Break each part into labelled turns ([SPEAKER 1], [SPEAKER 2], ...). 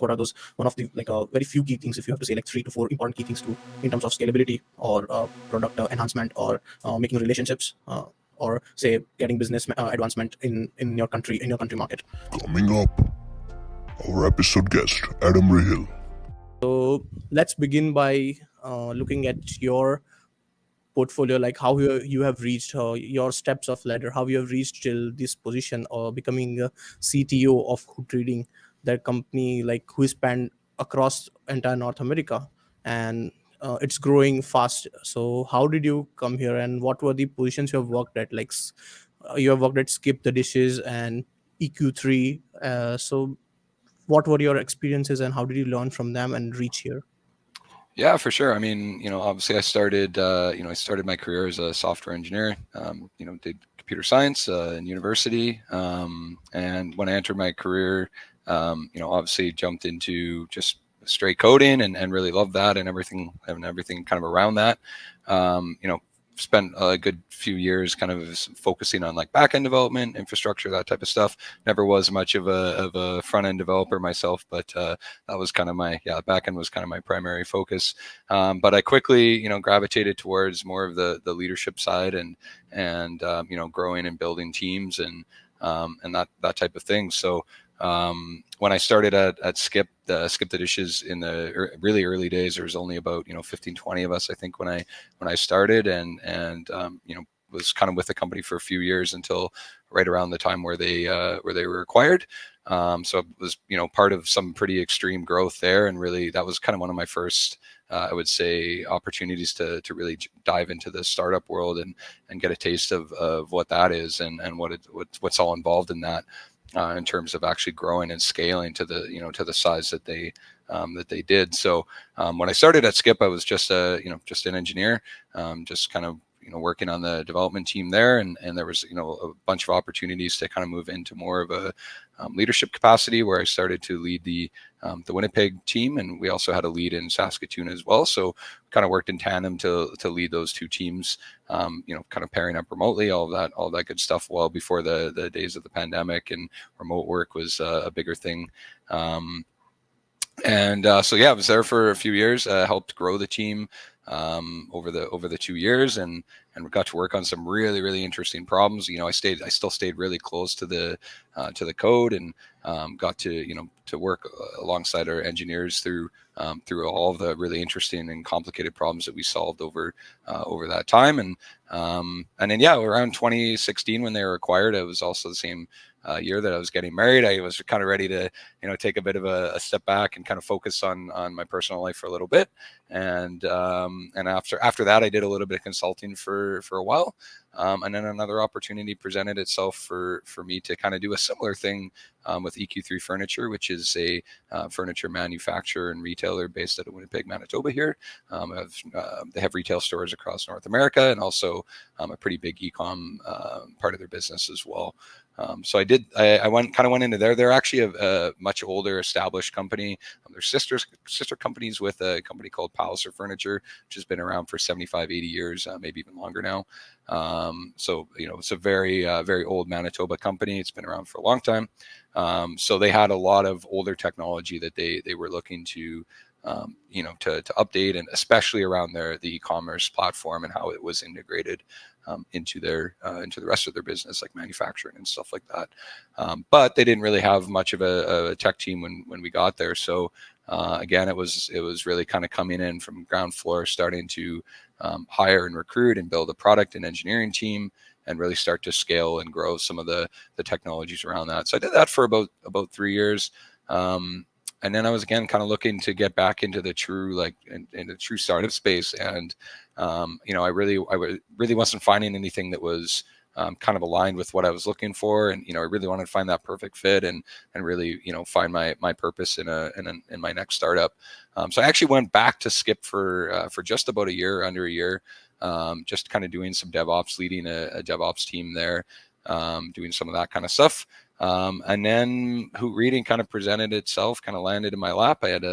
[SPEAKER 1] what are those one of the very few key things, if you have to say like 3 to 4 important key things to in terms of scalability or product enhancement or making relationships or say getting business advancement in your country market?
[SPEAKER 2] Coming up, our episode guest, Adam Rehill.
[SPEAKER 1] So let's begin by looking at your portfolio, like how you have reached your steps of ladder, how you have reached till this position or becoming a CTO of Hoot Trading, that company like who spanned across entire North America, and it's growing fast. So how did you come here, and what were the positions you have worked at? Like you have worked at SkipTheDishes and EQ3. So what were your experiences, and how did you learn from them and reach here?
[SPEAKER 3] Yeah, for sure. I mean, obviously I started, I started my career as a software engineer, did computer science in university. And when I entered my career, obviously jumped into just straight coding and really loved that and everything kind of around that. Spent a good few years kind of focusing on like back-end development, infrastructure, that type of stuff. Never was much of a front-end developer myself, but that was kind of back-end was kind of my primary focus. But I quickly, gravitated towards more of the leadership side and growing and building teams and that type of thing. So when I started at SkipTheDishes in the really early days, there was only about 15, 20 of us, I think, when I started, and was kind of with the company for a few years until right around the time where they were acquired. So it was part of some pretty extreme growth there, and really that was kind of one of my first I would say opportunities to really dive into the startup world and get a taste of what that is and what's all involved in that. In terms of actually growing and scaling to the size that they did. So when I started at Skip, I was just an engineer, just kind of working on the development team there, and there was a bunch of opportunities to kind of move into more of a leadership capacity, where I started to lead the Winnipeg team, and we also had a lead in Saskatoon as well. So kind of worked in tandem to lead those two teams, kind of pairing up remotely, all that good stuff. Well, before the days of the pandemic and remote work was a bigger thing. So I was there for a few years, helped grow the team over the 2 years, and we got to work on some really, really interesting problems. I still stayed really close to the code, and got to work alongside our engineers through all of the really interesting and complicated problems that we solved over that time. And then around 2016 when they were acquired, it was also the same year that I was getting married. I was kind of ready to take a bit of a step back and kind of focus on my personal life for a little bit. And after that, I did a little bit of consulting for a while. And then another opportunity presented itself for me to kind of do a similar thing with EQ3 Furniture, which is a furniture manufacturer and retailer based out of Winnipeg, Manitoba here. They have retail stores across North America, and also a pretty big e-com part of their business as well. So I went into there. They're actually a much older established company. They're sister companies with a company called Palliser Furniture, which has been around for 75, 80 years, maybe even longer now. So it's a very, very old Manitoba company. It's been around for a long time. So they had a lot of older technology that they were looking to update, and especially around the e-commerce platform and how it was integrated into the rest of their business, like manufacturing and stuff like that. But they didn't really have much of a tech team when we got there. So again, it was really kind of coming in from ground floor, starting to hire and recruit and build a product and engineering team, and really start to scale and grow some of the technologies around that. So I did that for about 3 years. And then I was again kind of looking to get back into the true startup space, and I really wasn't finding anything that was kind of aligned with what I was looking for, and I really wanted to find that perfect fit and really find my purpose in my next startup. So I actually went back to Skip for just about under a year, just kind of doing some DevOps, leading a DevOps team there, doing some of that kind of stuff. And then Hoot Reading kind of presented itself, kind of landed in my lap. I had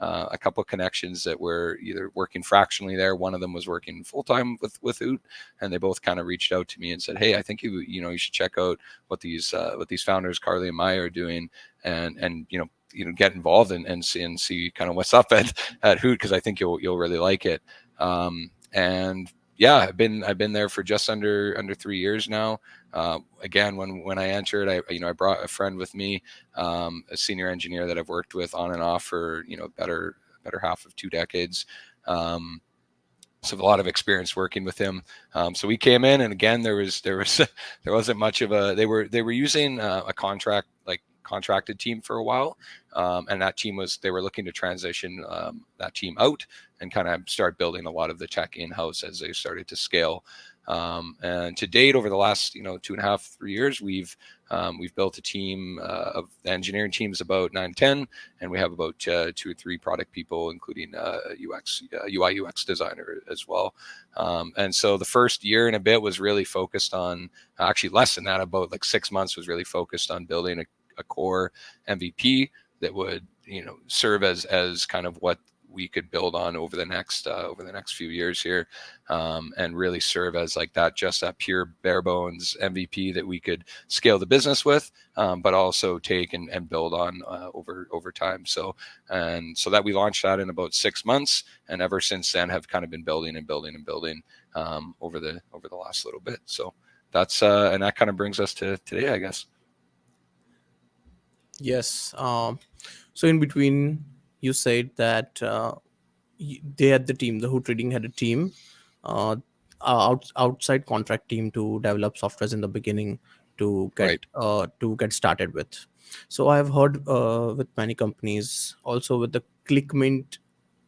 [SPEAKER 3] a couple of connections that were either working fractionally there. One of them was working full time with Hoot, and they both kind of reached out to me and said, "Hey, I think you should check out what these founders, Carly and Maya, are doing, and get involved and see kind of what's up at Hoot, because I think you'll really like it." And yeah, I've been there for just under 3 years now. Again, when I entered, I brought a friend with me, a senior engineer that I've worked with on and off for better half of 2 decades. So a lot of experience working with him. So we came in, and again, there wasn't much of a. They were using a contracted team for a while, and that team they were looking to transition that team out and kind of start building a lot of the tech in-house as they started to scale. And to date, over the last 2.5, 3 years, we've built a team of the engineering teams about 9-10, and we have about 2 or 3 product people, including UI UX designer as well. And so the first year and a bit was really focused on, actually less than that, about like 6 months was really focused on building a core MVP that would serve as kind of what we could build on over the next few years here, and really serve as like that pure bare bones MVP that we could scale the business with, but also take and build on over time. So that we launched that in about 6 months, and ever since then have kind of been building over the last little bit. So that's and that kind of brings us to today, I guess.
[SPEAKER 1] Yes. So in between, you said that they had the team, the Hoot Trading had a team, outside contract team to develop softwares in the beginning to get started with. So I've heard with many companies, also with the Clickmint,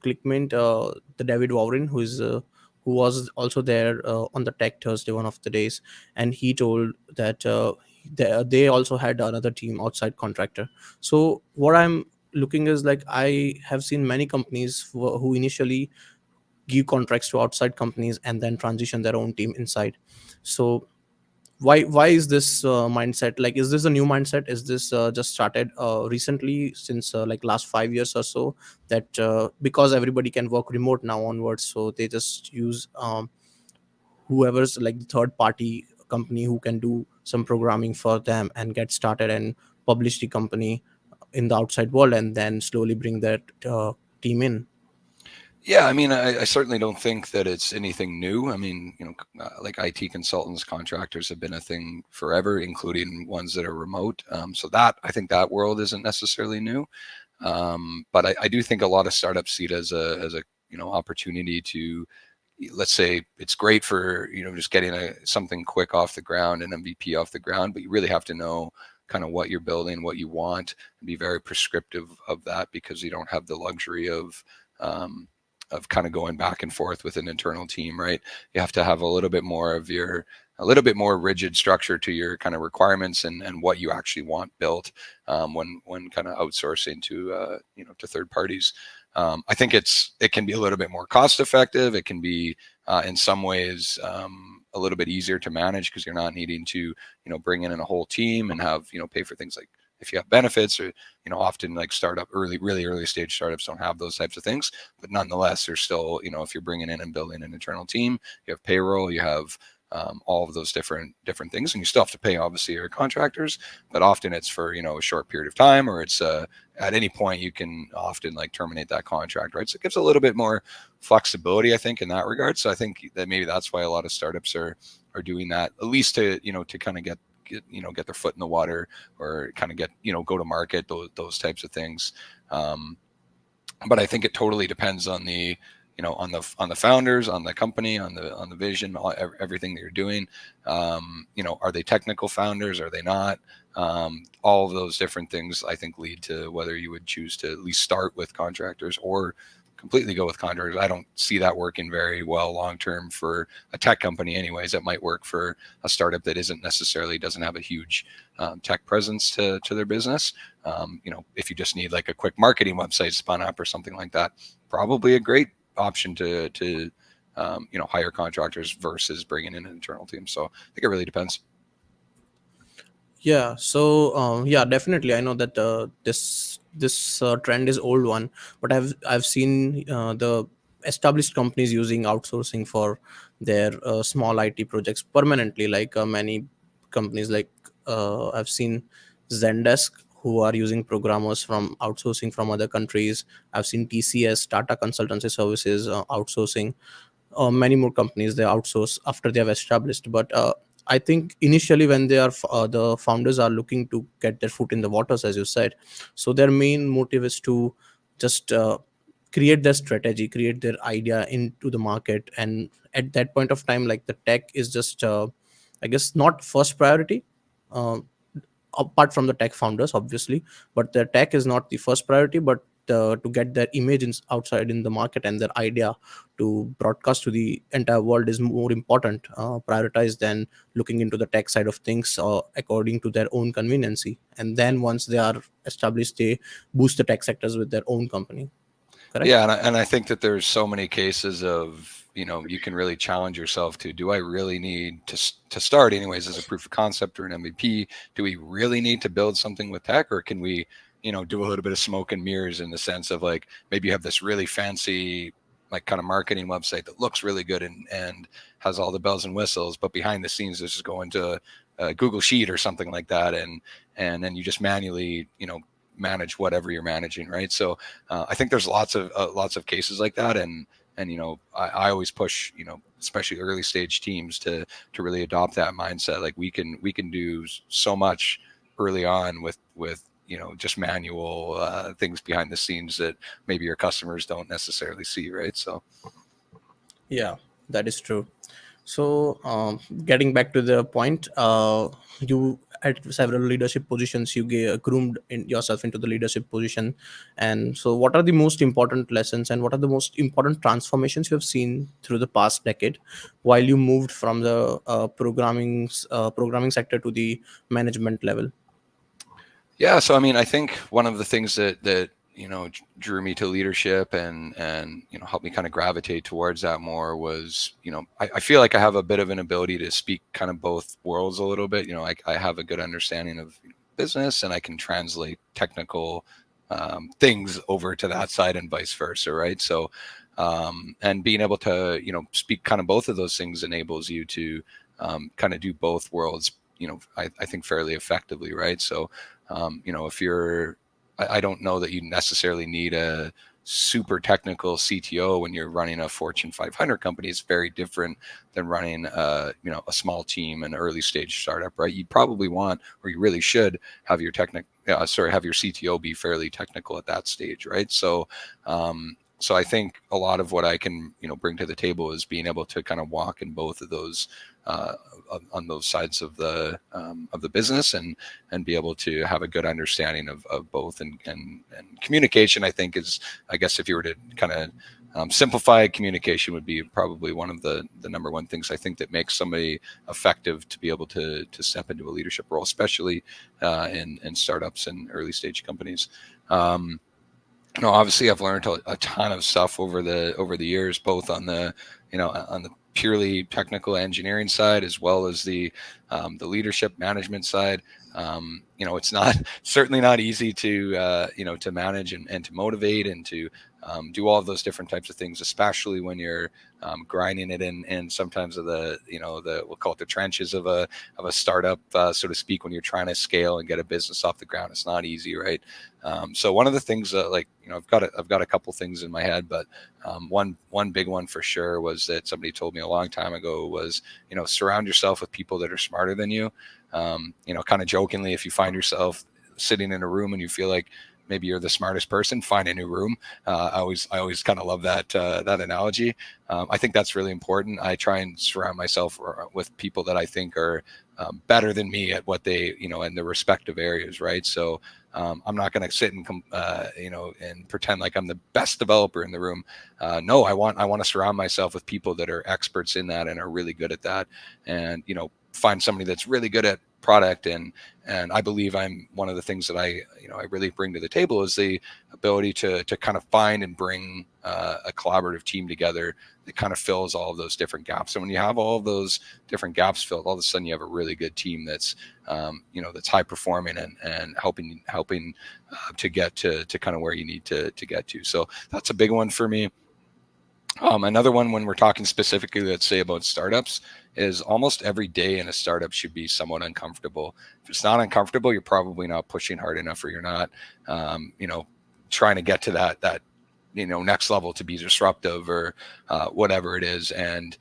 [SPEAKER 1] the David Warren, who was also there on the Tech Thursday one of the days, and he told that they also had another team, outside contractor. So what I'm looking is, like, I have seen many companies who initially give contracts to outside companies and then transition their own team inside. So why is this mindset, like, is this a new mindset? Is this just started recently, since like last 5 years or so, that because everybody can work remote now onwards, so they just use whoever's like the third party company who can do some programming for them and get started and publish the company in the outside world, and then slowly bring that team in?
[SPEAKER 3] Yeah, I mean, I certainly don't think that it's anything new. I mean, like IT consultants, contractors have been a thing forever, including ones that are remote. So that, I think that world isn't necessarily new. But I do think a lot of startups see it as a opportunity to, let's say, it's great for just getting something quick off the ground, an MVP off the ground, but you really have to know kind of what you're building, what you want, and be very prescriptive of that, because you don't have the luxury of kind of going back and forth with an internal team, right? You have to have a little bit more rigid structure to your kind of requirements and what you actually want built when kind of outsourcing to third parties. I think it can be a little bit more cost effective. It can be in some ways a little bit easier to manage, because you're not needing to bring in a whole team and have pay for things like, if you have benefits, or often like really early stage startups don't have those types of things, but nonetheless, there's still if you're bringing in and building an internal team, you have payroll, you have all of those different things, and you still have to pay obviously your contractors, but often it's for a short period of time, or it's at any point you can often like terminate that contract, right? So it gives a little bit more flexibility, I think, in that regard. So I think that maybe that's why a lot of startups are doing that, at least to to kind of get their foot in the water, or kind of get go to market, those types of things. But I think it totally depends on the on the founders, on the company, on the vision, everything that you're doing. Are they technical founders? Are they not? All of those different things, I think, lead to whether you would choose to at least start with contractors or completely go with contractors. I don't see that working very well long term for a tech company anyways. It might work for a startup that doesn't have a huge tech presence to their business. If you just need like a quick marketing website spun up or something like that, probably a great option to hire contractors versus bringing in an internal team. So I think it really depends.
[SPEAKER 1] Yeah. So yeah, definitely, I know that this this trend is old one, but I've seen the established companies using outsourcing for their small IT projects permanently. Like many companies, like I've seen Zendesk, who are using programmers from outsourcing from other countries. I've seen TCS, Tata Consultancy Services, outsourcing. Many more companies they outsource after they have established, but I think initially when they are the founders are looking to get their foot in the waters, as you said, so their main motive is to just create their strategy, create their idea into the market, and at that point of time, like, the tech is just I guess not first priority, uh, apart from the tech founders obviously, but the tech is not the first priority, but to get their image outside in the market and their idea to broadcast to the entire world is more important, prioritized than looking into the tech side of things according to their own conveniency. And then once they are established, they boost the tech sectors with their own company. Correct?
[SPEAKER 3] Yeah, and I think that there's so many cases of, you can really challenge yourself to, do I really need to start anyways as a proof of concept or an MVP? Do we really need to build something with tech, or can we, do a little bit of smoke and mirrors, in the sense of, like, maybe you have this really fancy, like, kind of marketing website that looks really good and has all the bells and whistles, but behind the scenes this is going to a Google Sheet or something like that, and then you just manually, manage whatever you're managing, right? So I think there's lots of cases like that, and I always push, especially early stage teams, to really adopt that mindset. Like, we can do so much early on with just manual things behind the scenes that maybe your customers don't necessarily see, right? So
[SPEAKER 1] Yeah, that is true. So, getting back to the point, you at several leadership positions, you groomed yourself into the leadership position. And so, what are the most important lessons and what are the most important transformations you have seen through the past decade while you moved from the programming sector to the management level?
[SPEAKER 3] yeah, so I mean, I think one of the things that drew me to leadership and helped me kind of gravitate towards that more was, I feel like I have a bit of an ability to speak kind of both worlds a little bit. I have a good understanding of business, and I can translate technical things over to that side and vice versa, right? So and being able to speak kind of both of those things enables you to kind of do both worlds, I think fairly effectively, right? So if you're, I don't know that you necessarily need a super technical CTO when you're running a Fortune 500 company. It's very different than running a small team, an early stage startup, right? You probably want, or you really should have your have your CTO be fairly technical at that stage, right? So so I think a lot of what I can bring to the table is being able to kind of walk in both of those on those sides of the business, and be able to have a good understanding of both, and communication, I think, is, I guess, if you were to kind of simplify it, communication would be probably one of the number one things I think that makes somebody effective to be able to step into a leadership role, especially in startups and early stage companies. Obviously I've learned a ton of stuff over the years, both on the on the purely technical engineering side, as well as the leadership management side. It's not certainly not easy to to manage and to motivate and to do all of those different types of things, especially when you're grinding it in sometimes of the we'll call it the trenches of a startup, so to speak, when you're trying to scale and get a business off the ground. It's not easy, right? So one of the things I've got a couple things in my head, but one big one for sure was that somebody told me a long time ago was, surround yourself with people that are smarter than you. Kind of jokingly, if you find yourself sitting in a room and you feel like maybe you're the smartest person, find a new room. I always kind of love that analogy. I think that's really important. I try and surround myself with people that I think are better than me at what they, in their respective areas, right? So I'm not going to sit and and pretend like I'm the best developer in the room. No, I want to surround myself with people that are experts in that and are really good at that. And find somebody that's really good at product, and I believe I'm one of the things that I really bring to the table is the ability to kind of find and bring a collaborative team together that kind of fills all of those different gaps. And when you have all of those different gaps filled, all of a sudden you have a really good team that's that's high performing and helping to get to kind of where you need to get to. So that's a big one for me. Another one, when we're talking specifically, let's say about startups, is almost every day in a startup should be somewhat uncomfortable. If it's not uncomfortable, you're probably not pushing hard enough, or you're not, trying to get to that next level to be disruptive, or whatever it is. And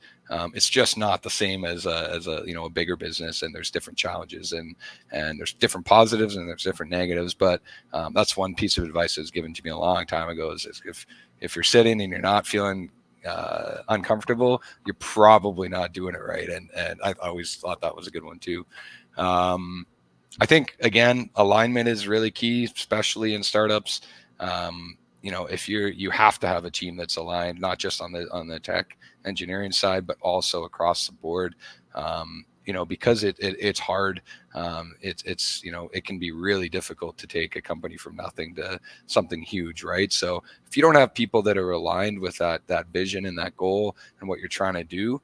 [SPEAKER 3] it's just not the same as a bigger business, and there's different challenges, and there's different positives and there's different negatives. But that's one piece of advice that was given to me a long time ago, is if you're sitting and you're not feeling uncomfortable, you're probably not doing it right. And I've always thought that was a good one too. I think, again, alignment is really key, especially in startups. If you have to have a team that's aligned, not just on the tech engineering side, but also across the board. Because it's hard. It can be really difficult to take a company from nothing to something huge, right? So if you don't have people that are aligned with that vision and that goal and what you're trying to do,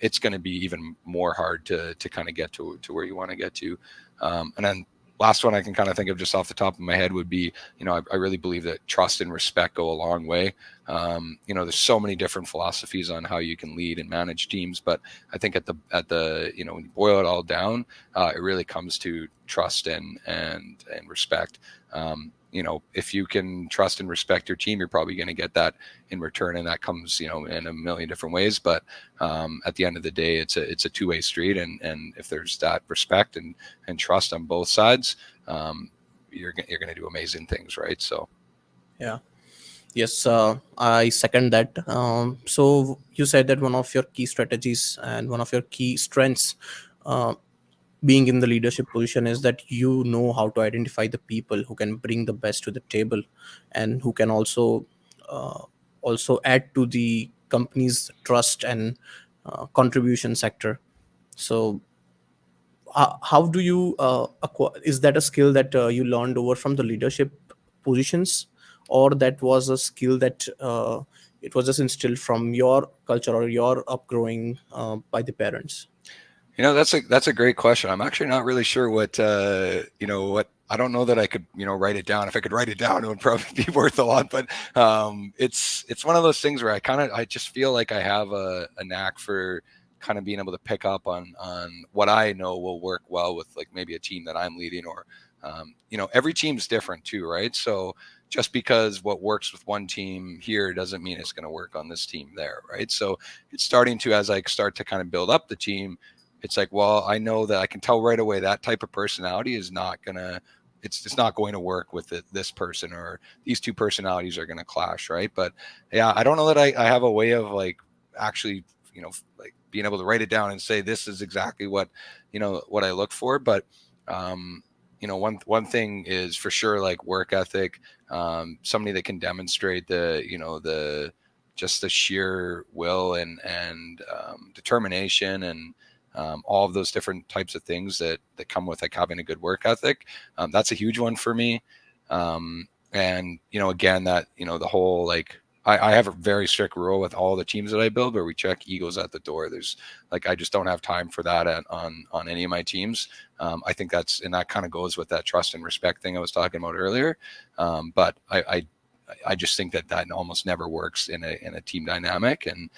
[SPEAKER 3] it's going to be even more hard to kind of get to where you want to get to. And then last one I can kind of think of just off the top of my head would be, I really believe that trust and respect go a long way. There's so many different philosophies on how you can lead and manage teams, but I think at the when you boil it all down, it really comes to trust and respect. If you can trust and respect your team, you're probably going to get that in return, and that comes in a million different ways. But at the end of the day, it's a two-way street, and if there's that respect and trust on both sides, you're going to do amazing things, right? So
[SPEAKER 1] Yeah. Yes, I second that. So you said that one of your key strategies and one of your key strengths, uh, being in the leadership position, is that you know how to identify the people who can bring the best to the table, and who can uh, also add to the company's trust and contribution sector. So how do you acquire? Is that a skill that you learned over from the leadership positions, or that was a skill that it was just instilled from your culture or your upgrowing by the parents?
[SPEAKER 3] that's a great question. I'm actually not really sure what I don't know that I could write it down. If I could write it down, it would probably be worth a lot. But it's one of those things where I just feel like I have a knack for kind of being able to pick up on what I know will work well with, like, maybe a team that I'm leading, or every team's different too, right? So just because what works with one team here doesn't mean it's going to work on this team there, right? So it's starting to, as I start to kind of build up the team, it's like, well, I know that I can tell right away that type of personality is not gonna, it's not going to work with this person, or these two personalities are going to clash, right? But yeah, I don't know that I have a way of, like, actually like being able to write it down and say this is exactly what I look for. But one thing is for sure, like, work ethic. Somebody that can demonstrate the just the sheer will and determination, and all of those different types of things that come with, like, having a good work ethic. That's a huge one for me. And again, that the whole, like, I have a very strict rule with all the teams that I build where we check egos at the door. There's, like, I just don't have time for that on any of my teams. I think that kind of goes with that trust and respect thing I was talking about earlier. But I just think that almost never works in a team dynamic. And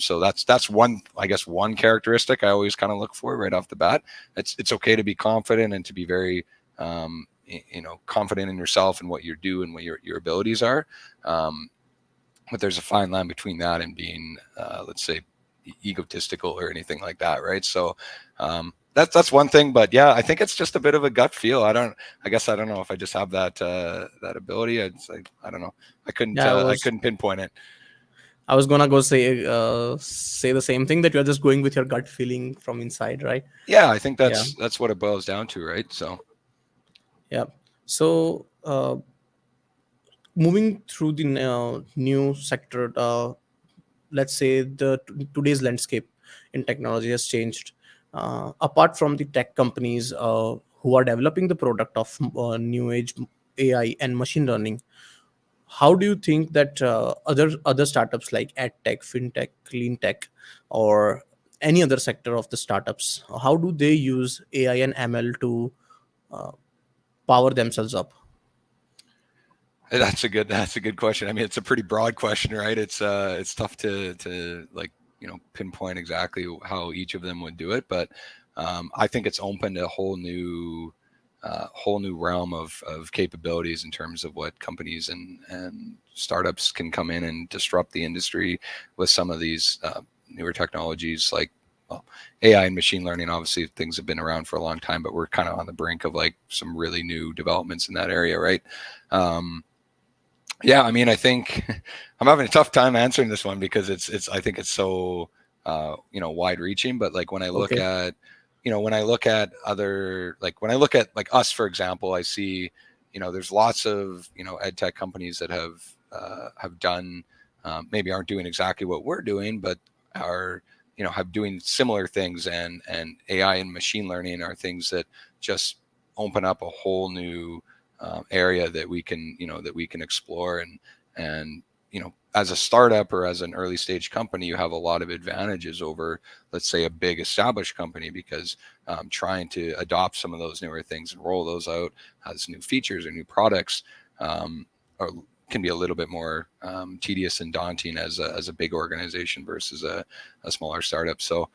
[SPEAKER 3] so that's one, I guess, one characteristic I always kind of look for right off the bat. It's okay to be confident and to be very confident in yourself and what you do and what your abilities are. But there's a fine line between that and being, let's say, egotistical or anything like that, right? So that's one thing. But yeah, I think it's just a bit of a gut feel. I don't know if I just have that ability. I don't know. I couldn't pinpoint it.
[SPEAKER 1] I was gonna go say the same thing, that you're just going with your gut feeling from inside, right?
[SPEAKER 3] Yeah, I think
[SPEAKER 1] Yeah.
[SPEAKER 3] that's what it boils down to, right? So
[SPEAKER 1] Yeah. So moving through the new sector, let's say today's landscape in technology has changed. apart from the tech companies who are developing the product of new age AI and machine learning, how do you think that other startups like edtech, fintech, clean tech, or any other sector of the startups, how do they use AI and ML to uh, power themselves up?
[SPEAKER 3] That's a good question. I mean, it's a pretty broad question, right? It's tough to like, pinpoint exactly how each of them would do it, but I think it's opened a whole new realm of capabilities in terms of what companies and startups can come in and disrupt the industry with some of these newer technologies like, well, AI and machine learning. Obviously, things have been around for a long time, but we're kind of on the brink of like some really new developments in that area, right? Yeah, I mean, I think I'm having a tough time answering this one because I think it's so wide reaching. But like when I look
[SPEAKER 1] Okay.
[SPEAKER 3] at when I look at other, like when I look at like us, for example, I see there's lots of ed tech companies that have done, maybe aren't doing exactly what we're doing, but are have doing similar things, and AI and machine learning are things that just open up a whole new area that we can explore, and as a startup or as an early stage company, you have a lot of advantages over, let's say, a big established company, because trying to adopt some of those newer things and roll those out as new features or new products or can be a little bit more tedious and daunting as a big organization versus a smaller startup. So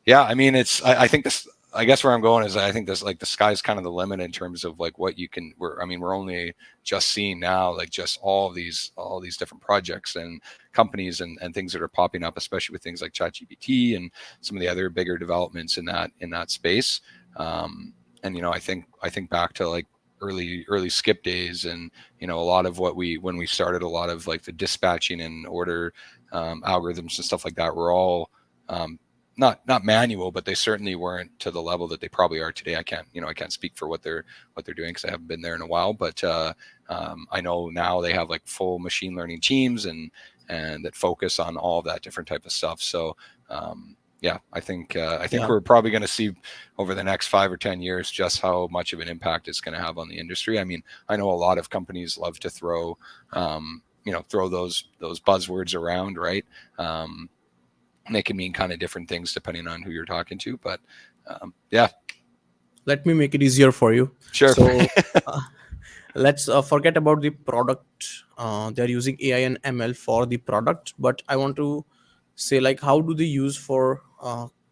[SPEAKER 3] yeah, I mean, I think this, I guess where I'm going is I think this, like, the sky's kind of the limit in terms of like what you can, we're only just seeing now, like, just all these different projects and companies and things that are popping up, especially with things like ChatGPT and some of the other bigger developments in that space. And, I think back to like early Skip days, and, a lot of when we started, a lot of like the dispatching and order algorithms and stuff like that were all, not manual, but they certainly weren't to the level that they probably are today. I can't speak for what they're doing because I haven't been there in a while, but I know now they have like full machine learning teams and that focus on all of that different type of stuff. So yeah, I think
[SPEAKER 1] Yeah.
[SPEAKER 3] we're probably going to see over the next 5 or 10 years just how much of an impact it's going to have on the industry. I mean, I know a lot of companies love to throw those buzzwords around, right? They can mean kind of different things depending on who you're talking to, but yeah.
[SPEAKER 1] Let me make it easier for you.
[SPEAKER 3] Sure.
[SPEAKER 1] So uh, let's forget about the product. They're using AI and ML for the product, but I want to say, like, how do they use for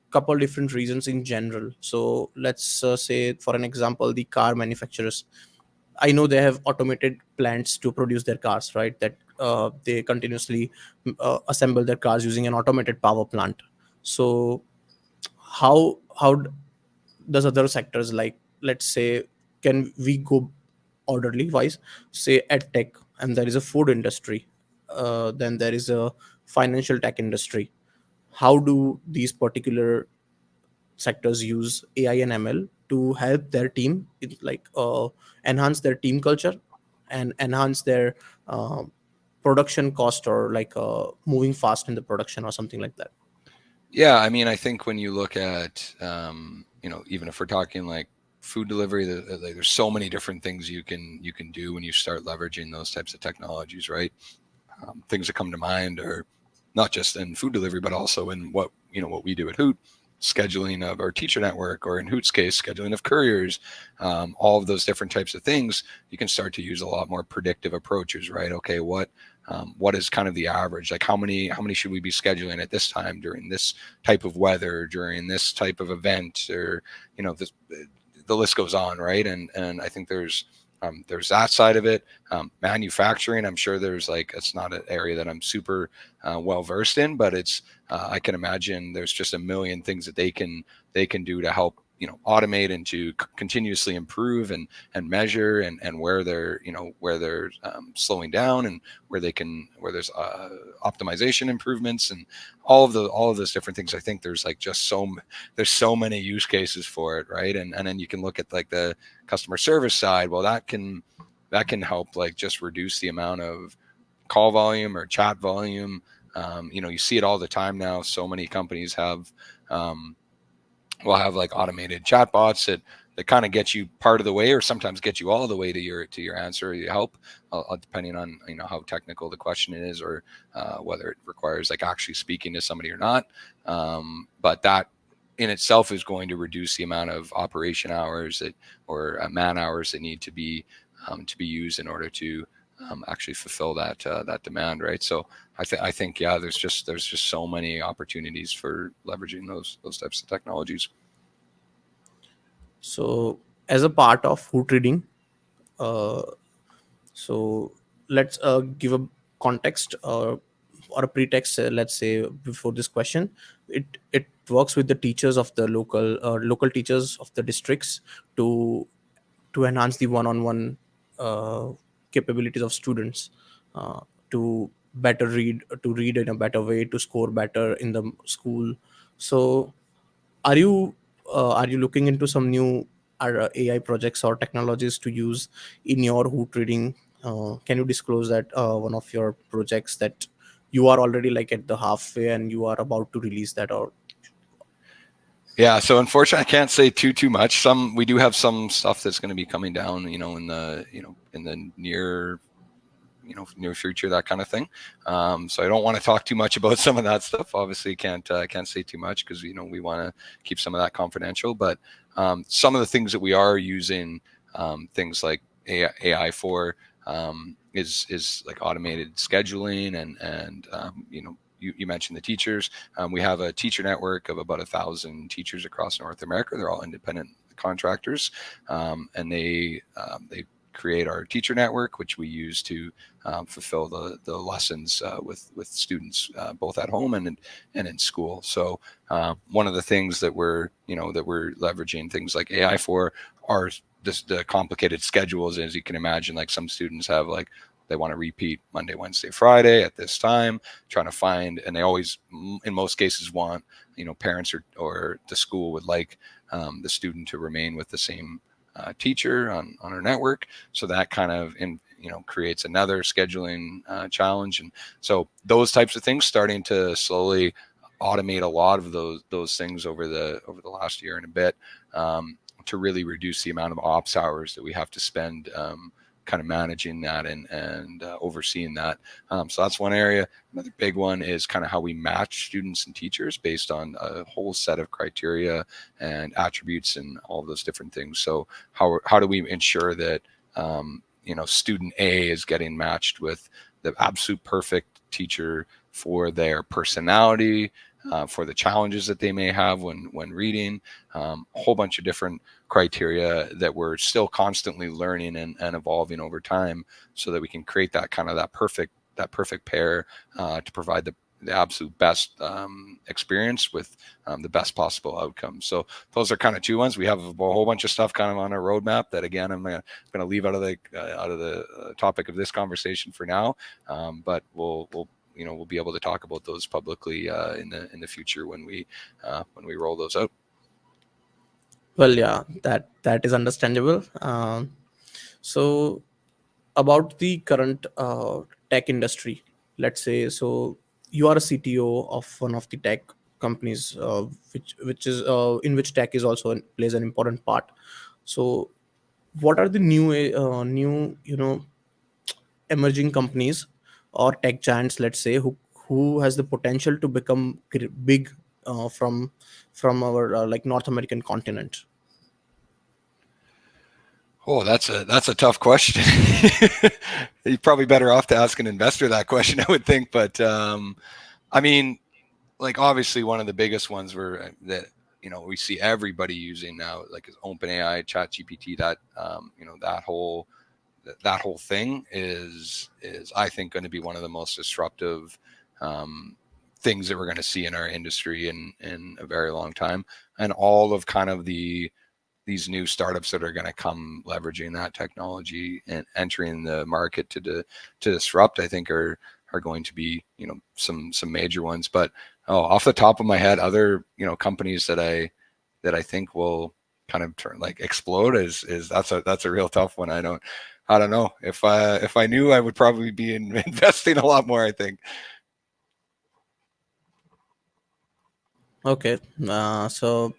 [SPEAKER 1] couple different reasons in general? So let's say, for an example, the car manufacturers. I know they have automated plants to produce their cars, right? That they continuously assemble their cars using an automated power plant. So how does other sectors, like, let's say, can we go orderly wise, say at tech, and there is a food industry, then there is a financial tech industry. How do these particular sectors use AI and ML to help their team, like enhance their team culture and enhance their uh, production cost, or like moving fast in the production or something like that?
[SPEAKER 3] Yeah, I mean, I think when you look at even if we're talking like food delivery, like, there's so many different things you can do when you start leveraging those types of technologies, right? Things that come to mind are not just in food delivery, but also in what we do at Hoot, scheduling of our teacher network, or in Hoot's case, scheduling of couriers. All of those different types of things, you can start to use a lot more predictive approaches, right? Okay, what is kind of the average? Like, how many should we be scheduling at this time during this type of weather, during this type of event, or this, the list goes on, right? And I think there's that side of it. Manufacturing, I'm sure it's not an area that I'm super well versed in, but it's I can imagine there's just a million things that they can do to help automate and to continuously improve and measure, and where they're slowing down, and where there's optimization improvements, and all of those different things. I think there's there's so many use cases for it, right? And then you can look at like the customer service side. Well, that can help like just reduce the amount of call volume or chat volume. You see it all the time now. So many companies have we'll have like automated chatbots that kind of get you part of the way, or sometimes get you all the way to your answer or your help, depending on how technical the question is, or whether it requires like actually speaking to somebody or not. But that in itself is going to reduce the amount of operation hours or man hours that need to be used in order to actually fulfill that demand, right? So I think yeah, there's just so many opportunities for leveraging those types of technologies.
[SPEAKER 1] So as a part of Hoot reading, uh, so let's give a context or a pretext, let's say, before this question. It works with the teachers of the local teachers of the districts to enhance the one-on-one uh, capabilities of students, uh, to to read in a better way, to score better in the school. So are you looking into some new AI projects or technologies to use in your Hoot reading? Can you disclose that one of your projects that you are already like at the halfway and you are about to release that? Or
[SPEAKER 3] Yeah, so unfortunately, I can't say too much. We do have some stuff that's going to be coming down, in the near future, that kind of thing. So I don't want to talk too much about some of that stuff. Obviously, can't say too much because we want to keep some of that confidential. But some of the things that we are using, things like AI for, is like automated scheduling and you mentioned the teachers. We have a teacher network of about 1,000 teachers across North America. They're all independent contractors, and they create our teacher network, which we use to fulfill the lessons with students, both at home and in school. So one of the things that we're leveraging things like AI for are the complicated schedules. As you can imagine, like some students have like they want to repeat Monday, Wednesday, Friday at this time, trying to find, and they always, in most cases, want, parents or the school would like the student to remain with the same teacher on our network. So that kind of creates another scheduling challenge. And so those types of things starting to slowly automate a lot of those things over the last year and a bit, to really reduce the amount of ops hours that we have to spend kind of managing that and overseeing that. So that's one area. Another big one is kind of how we match students and teachers based on a whole set of criteria and attributes and all of those different things. So how do we ensure that student A is getting matched with the absolute perfect teacher for their personality, for the challenges that they may have when reading, a whole bunch of different criteria that we're still constantly learning and evolving over time, so that we can create that kind of that perfect pair to provide the absolute best experience with the best possible outcomes. So those are kind of two ones. We have a whole bunch of stuff kind of on our roadmap that, again, I'm going to leave out of the topic of this conversation for now, but we'll be able to talk about those publicly in the future when we roll those out.
[SPEAKER 1] well, yeah, that is understandable. So about the current tech industry, let's say, so you are a CTO of one of the tech companies, which is in which tech is also plays an important part. So what are the new emerging companies or tech giants, let's say, who has the potential to become big from our like North American continent?
[SPEAKER 3] Oh, that's a tough question. You're probably better off to ask an investor that question, I would think. But I mean, like obviously one of the biggest ones that we see everybody using now, like, is OpenAI, ChatGPT. That whole thing is I think going to be one of the most disruptive things that we're going to see in our industry in a very long time. And all of kind of these new startups that are going to come leveraging that technology and entering the market to disrupt, I think are going to be some major ones. But off the top of my head, other companies that I think will kind of explode is that's a real tough one. I don't know. If I knew, I would probably be investing a lot more, I think.
[SPEAKER 1] Okay, so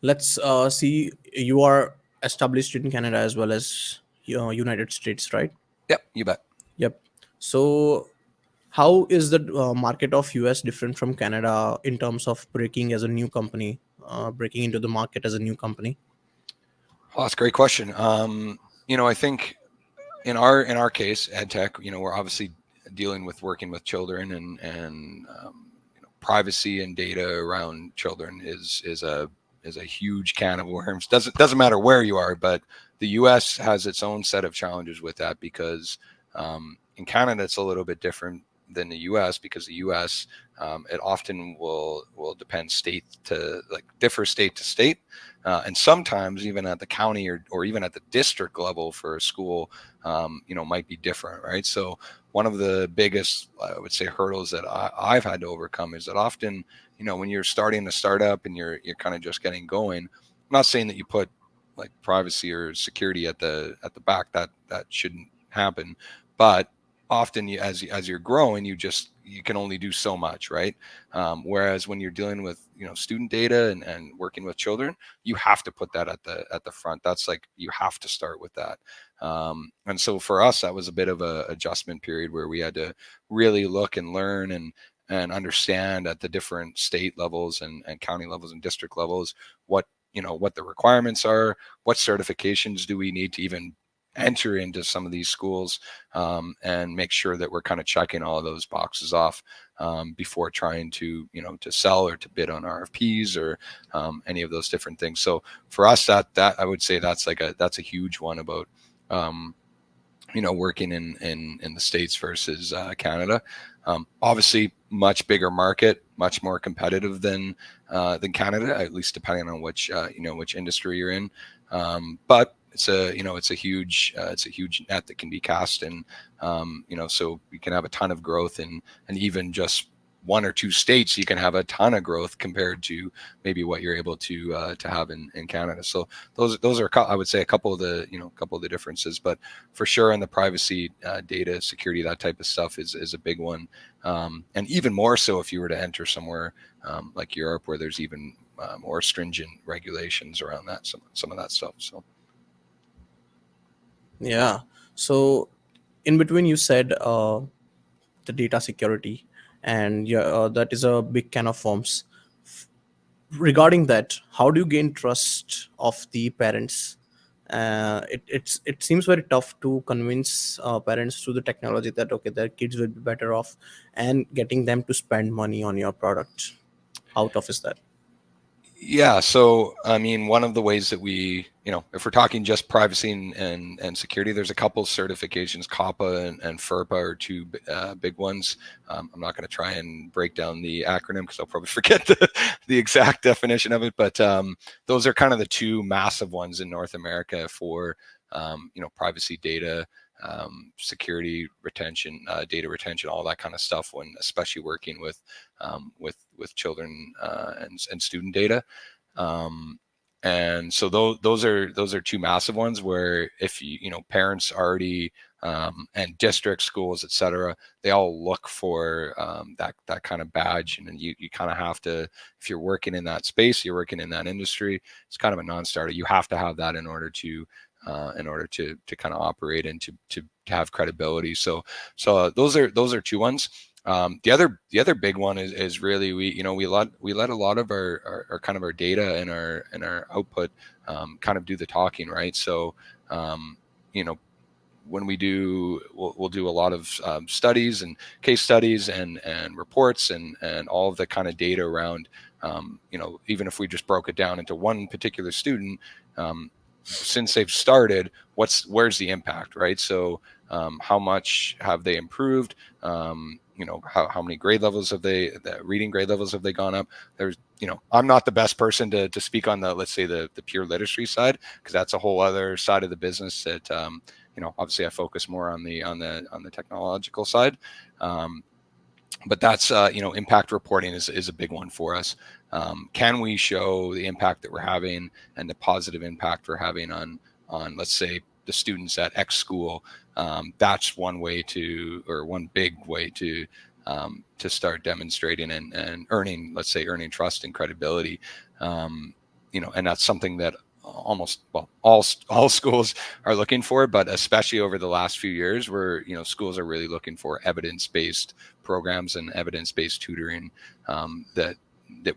[SPEAKER 1] let's see, you are established in Canada as well as United States, right?
[SPEAKER 3] Yep, you bet.
[SPEAKER 1] Yep. So how is the market of US different from Canada in terms of breaking as a new company, breaking into the market as a new company?
[SPEAKER 3] Well, that's a great question. I think in our case, ed tech, we're obviously dealing with working with children, and privacy and data around children is a huge can of worms. Doesn't matter where you are, but the U.S. has its own set of challenges with that because in Canada it's a little bit different than the U.S. because the U.S. It often will depend state to differ state to state, and sometimes even at the county or even at the district level for a school, might be different, right? So one of the biggest, I would say, hurdles that I've had to overcome is that often, when you're starting a startup and you're kind of just getting going, I'm not saying that you put like privacy or security at the back. That shouldn't happen, but often as you're growing, you can only do so much, right? Whereas when you're dealing with student data and working with children, you have to put that at the front. That's like you have to start with that. And so for us, that was a bit of a adjustment period where we had to really look and learn and understand at the different state levels and county levels and district levels what the requirements are, what certifications do we need to even enter into some of these schools, and make sure that we're kind of checking all of those boxes off before trying to sell or to bid on RFPs or any of those different things. So for us, that I would say that's a huge one about working in the States versus Canada. Obviously, much bigger market, much more competitive than Canada, at least depending on which industry you're in. But it's a huge net that can be cast, and so we can have a ton of growth, and even just one or two states, you can have a ton of growth compared to maybe what you're able to have in Canada. So those are, I would say, a couple of the differences, but for sure in the privacy, data security, that type of stuff is a big one, and even more so if you were to enter somewhere like Europe, where there's even more stringent regulations around that, some of that stuff. So
[SPEAKER 1] Yeah. So in between, you said the data security, and yeah, that is a big can of worms. Regarding that, how do you gain trust of the parents? It seems very tough to convince parents through the technology that okay, their kids will be better off, and getting them to spend money on your product. How tough is that?
[SPEAKER 3] yeah, so I mean, one of the ways that we, if we're talking just privacy and security, there's a couple certifications. COPPA and FERPA are two big ones. I'm not going to try and break down the acronym because I'll probably forget the exact definition of it, but those are kind of the two massive ones in North America for privacy, data, security, retention, data retention, all that kind of stuff. When especially working with children and student data, and so those are two massive ones where if parents already, and district schools, etc., they all look for that kind of badge, and then you kind of have to, if you're working in that space, you're working in that industry, it's kind of a non-starter. You have to have that in order to kind of operate and to have credibility. So those are two ones. The other big one is really we let a lot of our kind of our data and our output kind of do the talking, right? So when we'll do a lot of studies and case studies and reports and all of the kind of data around, even if we just broke it down into one particular student, since they've started, where's the impact, right? So how much have they improved? How many grade levels the reading grade levels have they gone up? There's, I'm not the best person to speak on let's say the pure literacy side, because that's a whole other side of the business that, obviously I focus more on the technological side. But that's, impact reporting is a big one for us. Can we show the impact that we're having and the positive impact we're having on let's say the students at X school? That's one big way to start demonstrating and earning trust and credibility. and that's something that almost, well, all schools are looking for, but especially over the last few years where, schools are really looking for evidence-based programs and evidence-based tutoring that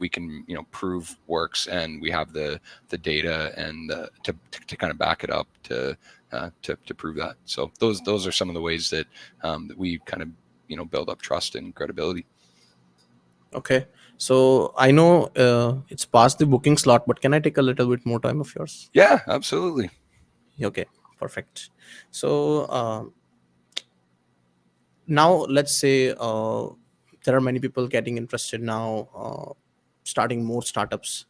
[SPEAKER 3] we can, prove works, and we have the data and to kind of back it up to prove that. So those are some of the ways that that we kind of, build up trust and credibility.
[SPEAKER 1] Okay. So I know it's past the booking slot, but can I take a little bit more time of yours?
[SPEAKER 3] Yeah, absolutely.
[SPEAKER 1] Okay, perfect. So now let's say there are many people getting interested now, starting more startups.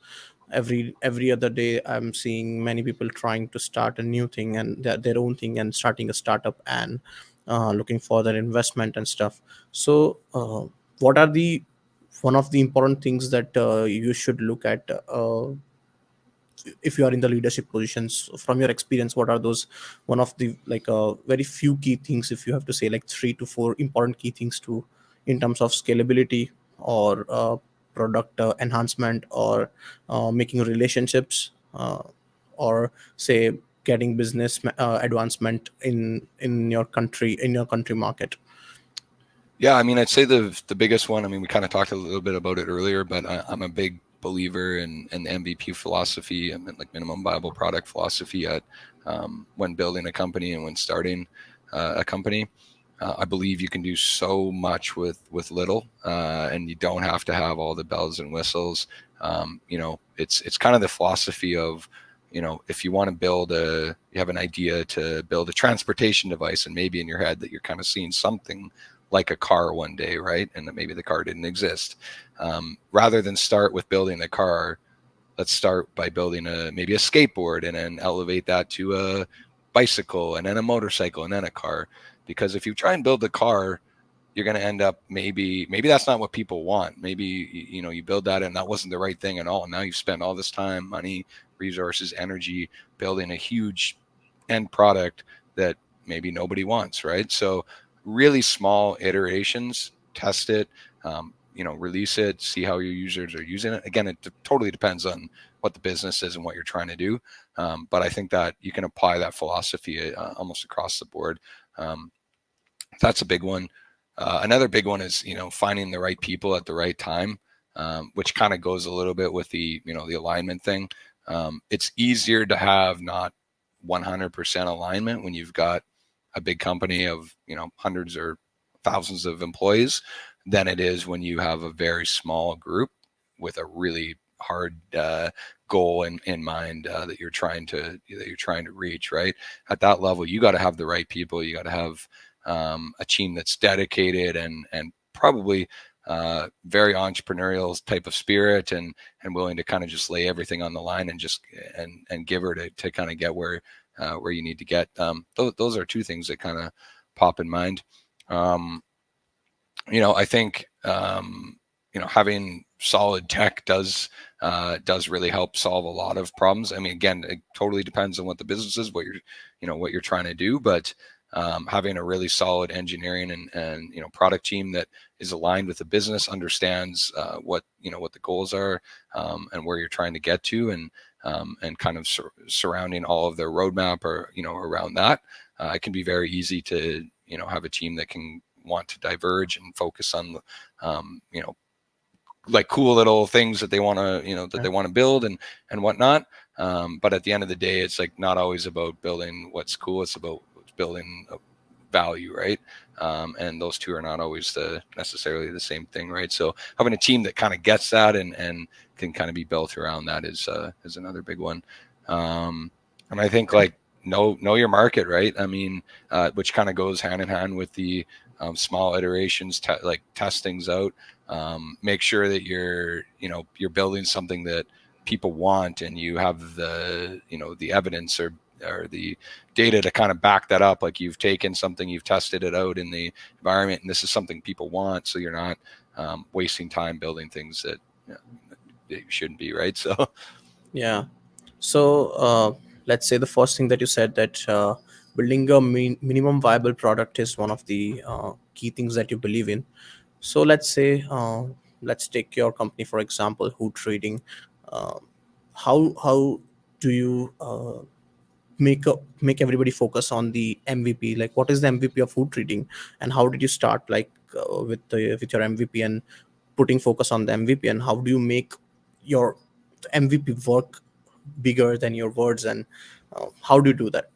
[SPEAKER 1] Every other day I'm seeing many people trying to start a new thing and their own thing and starting a startup and looking for their investment and stuff. So what are the one of the important things that you should look at if you are in the leadership positions? From your experience, what are those one of the like very few key things, if you have to say like 3 to 4 important key things to in terms of scalability or product enhancement or making relationships or say getting business advancement in your country market?
[SPEAKER 3] Yeah, I mean, I'd say the biggest one. I mean, we kind of talked a little bit about it earlier, but I'm a big believer in the MVP philosophy. I mean, like minimum viable product philosophy at when building a company and when starting a company. I believe you can do so much with little, and you don't have to have all the bells and whistles. It's kind of the philosophy of, if you want to you have an idea to build a transportation device, and maybe in your head that you're kind of seeing something like a car one day, right? And that maybe the car didn't exist. Rather than start with building a car, let's start by building maybe a skateboard and then elevate that to a bicycle and then a motorcycle and then a car. Because if you try and build a car, you're going to end up maybe that's not what people want. Maybe you build that and that wasn't the right thing at all. And now you've spent all this time, money, resources, energy building a huge end product that maybe nobody wants, right? So really small iterations, test it, release it, see how your users are using it. Again, it totally depends on what the business is and what you're trying to do. But I think that you can apply that philosophy almost across the board. That's a big one. Another big one is, finding the right people at the right time, which kind of goes a little bit with the alignment thing. It's easier to have not 100% alignment when you've got a big company of, hundreds or thousands of employees than it is when you have a very small group with a really hard goal in mind that you're trying to reach. Right at that level, you got to have the right people. You got to have a team that's dedicated and probably very entrepreneurial type of spirit and willing to kind of just lay everything on the line and just and give her to kind of get where you need to get. Those are two things that kind of pop in mind. I think having solid tech does really help solve a lot of problems. I mean, again, it totally depends on what the business is, what you're trying to do, but having a really solid engineering and product team that is aligned with the business, understands what the goals are and where you're trying to get to, and kind of surrounding all of their roadmap or around that, it can be very easy to have a team that can want to diverge and focus on like cool little things that they want to they want to build and whatnot. But at the end of the day, it's like not always about building what's cool. It's about building value, right? And those two are not always necessarily the same thing, right? So having a team that kind of gets that and can kind of be built around that is another big one. And I think like know your market, right? I mean, which kind of goes hand in hand with the small iterations, like test things out. Make sure that you're building something that people want, and you have the the evidence or the data to kind of back that up. Like you've taken something, you've tested it out in the environment, and this is something people want. So you're not wasting time building things that you shouldn't be, right? So
[SPEAKER 1] Yeah. So let's say the first thing that you said, that building a minimum viable product is one of the key things that you believe in. So let's say let's take your company for example, Hoot Trading. Uh, how do you make everybody focus on the MVP? Like, what is the MVP of food trading, and how did you start, like, with your MVP and putting focus on the MVP, and how do you make your MVP work bigger than your words, and how do you do that?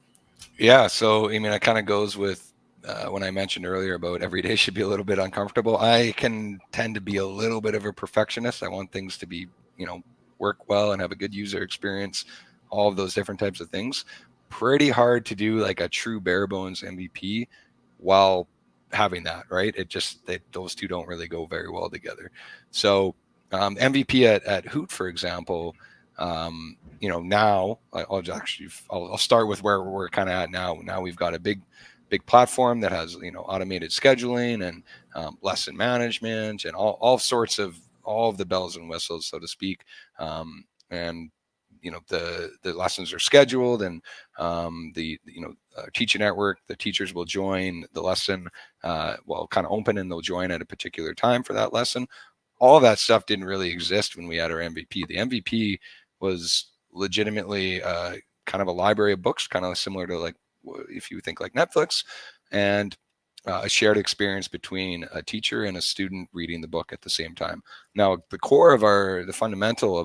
[SPEAKER 3] Yeah, so I mean, it kind of goes with when I mentioned earlier about every day should be a little bit uncomfortable. I can tend to be a little bit of a perfectionist. I want things to be, work well and have a good user experience, all of those different types of things. Pretty hard to do like a true bare bones MVP while having that, right? Those two don't really go very well together. So MVP at Hoot, for example, now I'll start with where we're kind of at now. Now we've got a big platform that has automated scheduling and lesson management and all sorts of all of the bells and whistles, so to speak. And the lessons are scheduled, and the teacher network, the teachers will join the lesson, kind of open, and they'll join at a particular time for that lesson. All of that stuff didn't really exist when we had our MVP. The MVP was legitimately kind of a library of books, kind of similar to, like, if you think like Netflix, and a shared experience between a teacher and a student reading the book at the same time. Now, the core of the fundamentals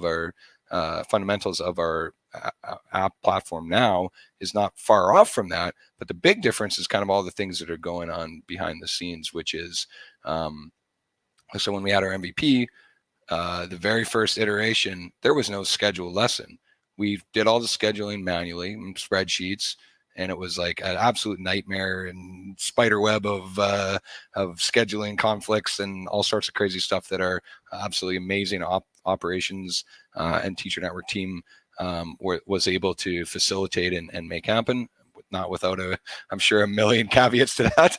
[SPEAKER 3] of our app platform now is not far off from that, but the big difference is kind of all the things that are going on behind the scenes, which is so when we had our MVP, the very first iteration, there was no scheduled lesson. We did all the scheduling manually in spreadsheets, and it was like an absolute nightmare and spider web of scheduling conflicts and all sorts of crazy stuff that our absolutely amazing operations and teacher network team was able to facilitate and make happen. Not without I'm sure, a million caveats to that.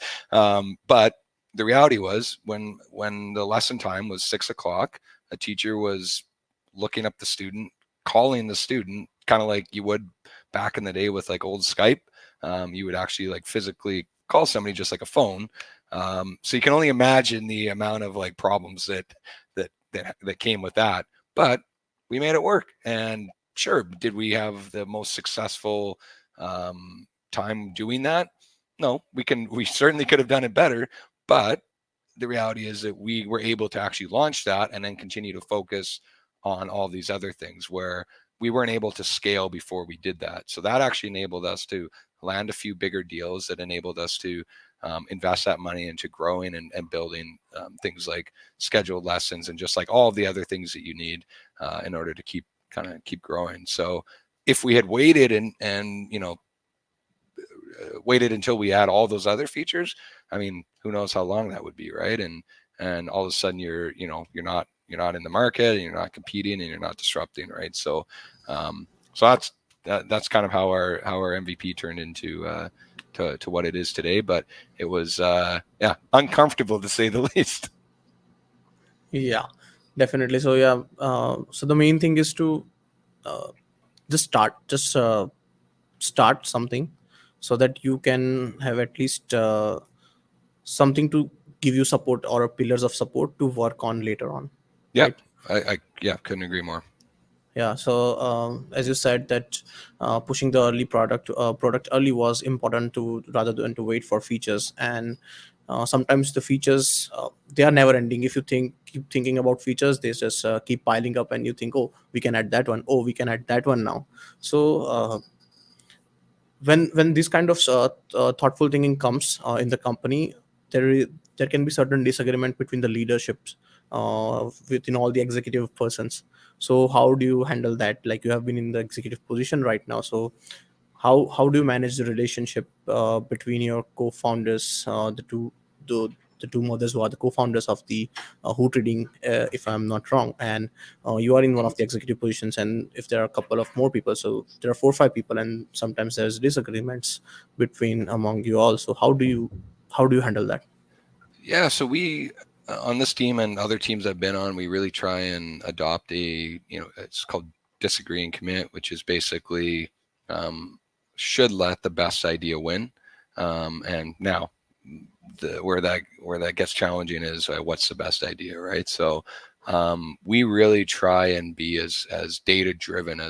[SPEAKER 3] But the reality was, when the lesson time was 6:00, a teacher was looking up the student, calling the student, kind of like you would back in the day with like old Skype. You would actually like physically call somebody just like a phone. So you can only imagine the amount of like problems that came with that. But we made it work. And sure, did we have the most successful time doing that? No, we certainly could have done it better. But the reality is that we were able to actually launch that and then continue to focus on all these other things where we weren't able to scale before we did that. So that actually enabled us to land a few bigger deals that enabled us to invest that money into growing and building things like scheduled lessons and just like all of the other things that you need in order to keep growing. So if we had waited and waited until we had all those other features, I mean, who knows how long that would be, right? And all of a sudden you're not in the market, and you're not competing, and you're not disrupting, right? So that's kind of how our MVP turned into to what it is today. But it was uncomfortable, to say the least.
[SPEAKER 1] Yeah, definitely. So yeah, so the main thing is to just start something, so that you can have at least something to give you support, or pillars of support to work on later on,
[SPEAKER 3] Yeah,
[SPEAKER 1] right?
[SPEAKER 3] I couldn't agree more.
[SPEAKER 1] Yeah. So as you said that pushing the early product early was important, to rather than to wait for features. And sometimes the features, they are never ending. If you keep thinking about features, they just keep piling up, and you think, oh, we can add that one, oh, we can add that one now. So when this kind of thoughtful thinking comes in the company, there can be certain disagreement between the leaderships within all the executive persons. So how do you handle that? Like, you have been in the executive position right now, so how do you manage the relationship between your co-founders, the two mothers who are the co-founders of the Hoot Reading, if I'm not wrong, and you are in one of the executive positions, and if there are a couple of more people, so there are 4 or 5 people, and sometimes there's disagreements between among you all. So how do you handle that?
[SPEAKER 3] Yeah, so we on this team and other teams I've been on, we really try and adopt it's called disagree and commit, which is basically should let the best idea win. And now where that gets challenging is what's the best idea, right? So we really try and be as data driven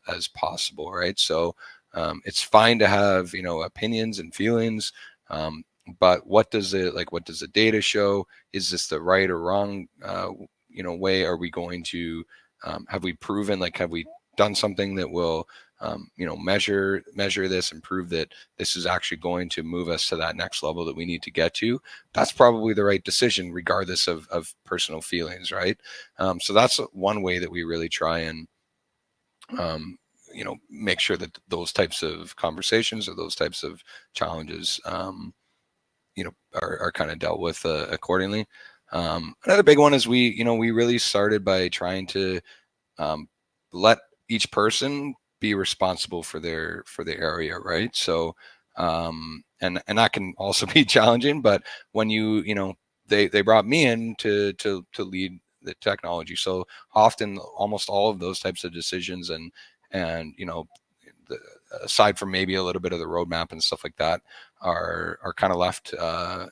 [SPEAKER 3] as possible, right? So it's fine to have, you know, opinions and feelings, but what does the data show? Is this the right or wrong you know, way? Are we going to have we proven, like, have we done something that will you know, measure this and prove that this is actually going to move us to that next level that we need to get to? That's probably the right decision, regardless of personal feelings, right? So that's one way that we really try and you know, make sure that those types of conversations or those types of challenges you know, are kind of dealt with accordingly. Another big one is we really started by trying to let each person be responsible for their area, right? So and that can also be challenging, but when you know, they brought me in to lead the technology, so often almost all of those types of decisions and you know, the, aside from maybe a little bit of the roadmap and stuff like that, are kind of left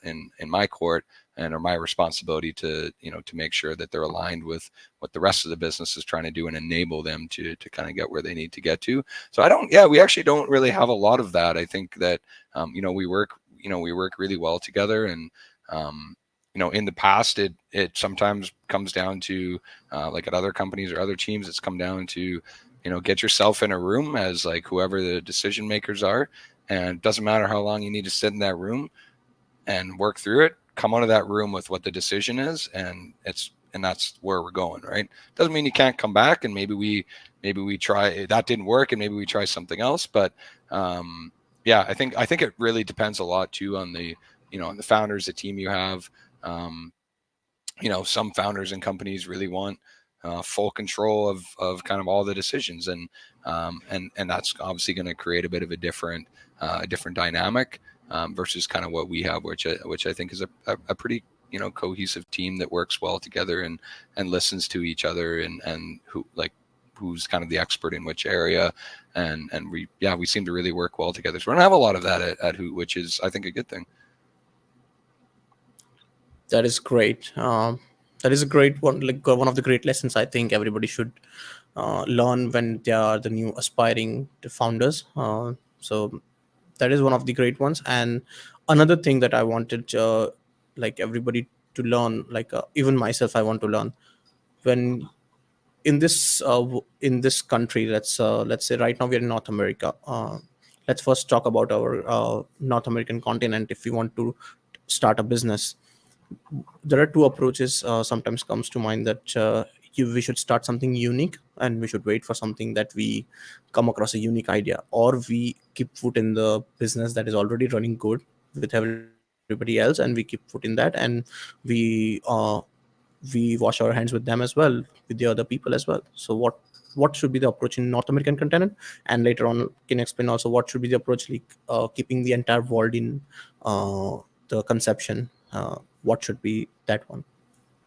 [SPEAKER 3] in my court, and are my responsibility to, you know, to make sure that they're aligned with what the rest of the business is trying to do and enable them to kind of get where they need to get to. So we actually don't really have a lot of that. I think that you know, we work really well together, and you know, in the past, it sometimes comes down to like at other companies or other teams, it's come down to, you know, get yourself in a room as like whoever the decision makers are, and it doesn't matter how long you need to sit in that room and work through it. Come out of that room with what the decision is, and that's where we're going, right? Doesn't mean you can't come back, and maybe we try, that didn't work, and maybe we try something else. But yeah, I think it really depends a lot too on the, you know, on the founders, the team you have. You know, some founders and companies really want full control of kind of all the decisions, and that's obviously going to create a bit of a different dynamic versus kind of what we have, which I think is a pretty, you know, cohesive team that works well together and listens to each other, and who's kind of the expert in which area, and we seem to really work well together. So we don't have a lot of that at Hoot, which is, I think, a good thing.
[SPEAKER 1] That is great. That is a great one, like one of the great lessons I think everybody should learn when they are the new aspiring to founders. So that is one of the great ones. And another thing that I wanted like everybody to learn, like even myself, I want to learn, when in this country, let's say right now we're in North America. Let's first talk about our North American continent. If we want to start a business, there are two approaches sometimes comes to mind, that we should start something unique, and we should wait for something that we come across a unique idea, or we keep foot in the business that is already running good with everybody else, and we keep foot in that, and we we wash our hands with them as well, with the other people as well. So what should be the approach in North American continent? And later on can explain also what should be the approach, like keeping the entire world in the conception. What should be that one?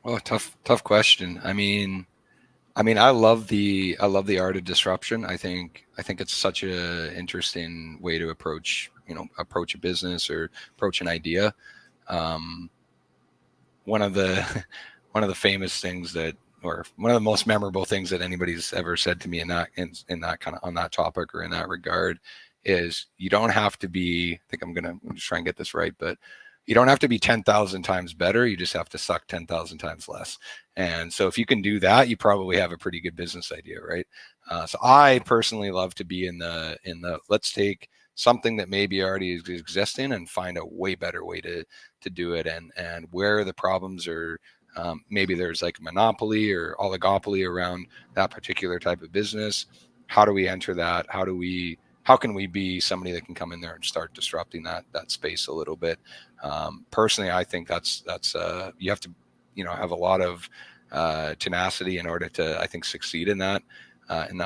[SPEAKER 3] Well, tough question. I love the art of disruption. I think it's such a interesting way to approach a business or approach an idea. One of the one of the famous things that, or one of the most memorable things that anybody's ever said to me in that kind of on that topic or in that regard is, you don't have to be, I think I'm just try and get this right, but you don't have to be 10,000 times better. You just have to suck 10,000 times less. And so if you can do that, you probably have a pretty good business idea, right? So I personally love to be in the let's take something that maybe already is existing and find a way better way to do it, and where the problems are. Maybe there's like a monopoly or oligopoly around that particular type of business. How do we enter that? How can we be somebody that can come in there and start disrupting that space a little bit? Personally, I think that's you have to, have a lot of tenacity in order to, I think, succeed in that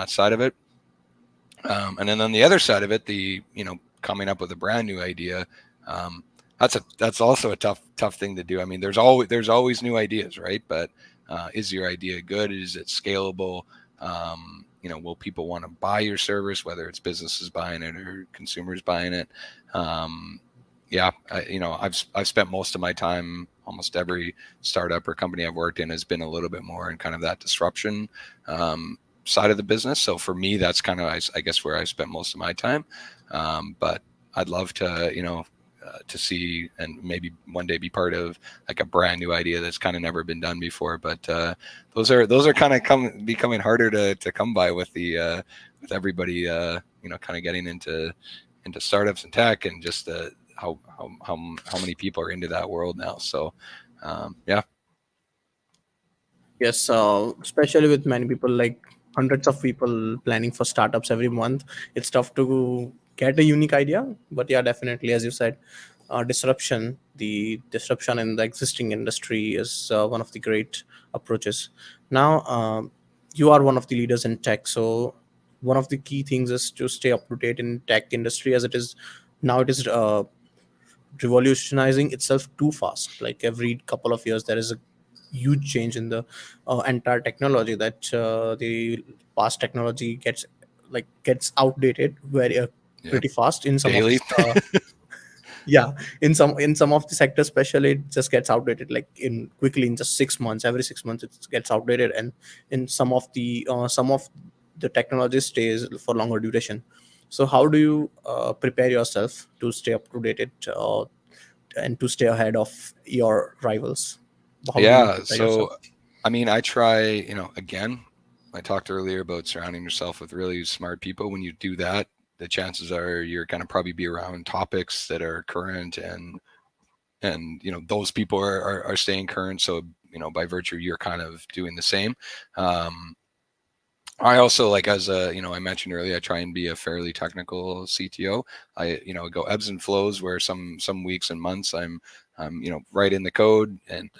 [SPEAKER 3] side of it. And then on the other side of it, coming up with a brand new idea, that's also a tough thing to do. I mean, there's always new ideas, right? But is your idea good? Is it scalable? Will people want to buy your service, whether it's businesses buying it or consumers buying it? yeah, I've spent most of my time, almost every startup or company I've worked in has been a little bit more in kind of that disruption side of the business. So for me, that's kind of, I guess, where I spent most of my time. But I'd love to, to see and maybe one day be part of like a brand new idea that's kind of never been done before. But those are kind of becoming harder to come by with the with everybody kind of getting into startups and tech, and just how many people are into that world now. So yeah.
[SPEAKER 1] Yes, especially with many people, like hundreds of people planning for startups every month, it's tough to get a unique idea. But yeah, definitely, as you said, the disruption in the existing industry is one of the great approaches. Now, you are one of the leaders in tech, so one of the key things is to stay up to date in tech industry, as it is now. It is revolutionizing itself too fast. Like every couple of years, there is a huge change in the entire technology, that the past technology gets outdated very
[SPEAKER 3] Yeah,
[SPEAKER 1] pretty fast in some of
[SPEAKER 3] daily.
[SPEAKER 1] yeah, in some of the sectors especially, it just gets outdated like in quickly, in just 6 months. Every 6 months it gets outdated, and in some of the technology stays for longer duration. So how do you prepare yourself to stay up to date and to stay ahead of your rivals? How do you
[SPEAKER 3] Yeah,
[SPEAKER 1] prepare yourself?
[SPEAKER 3] so I mean, I try, again, I talked earlier about surrounding yourself with really smart people. When you do that, the chances are you're going to probably be around topics that are current, and those people are staying current. So by virtue, you're kind of doing the same. I also, like, as I mentioned earlier, I try and be a fairly technical CTO. I go ebbs and flows, where some weeks and months I'm right in the code, and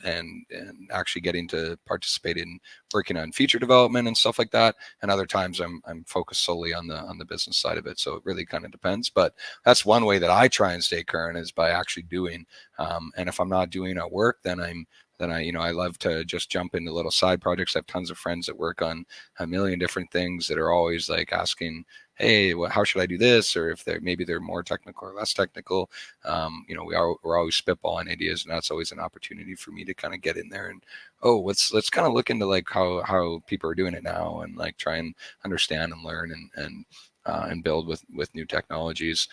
[SPEAKER 3] actually getting to participate in working on feature development and stuff like that. And other times I'm focused solely on the business side of it. So it really kind of depends. But that's one way that I try and stay current, is by actually doing. And if I'm not doing at work, then I love to just jump into little side projects. I have tons of friends that work on a million different things that are always like asking, hey, how should I do this? Or if they're more technical or less technical. We're always spitballing ideas, and that's always an opportunity for me to kind of get in there and, let's kind of look into like how people are doing it now, and like try and understand and learn and build with new technologies.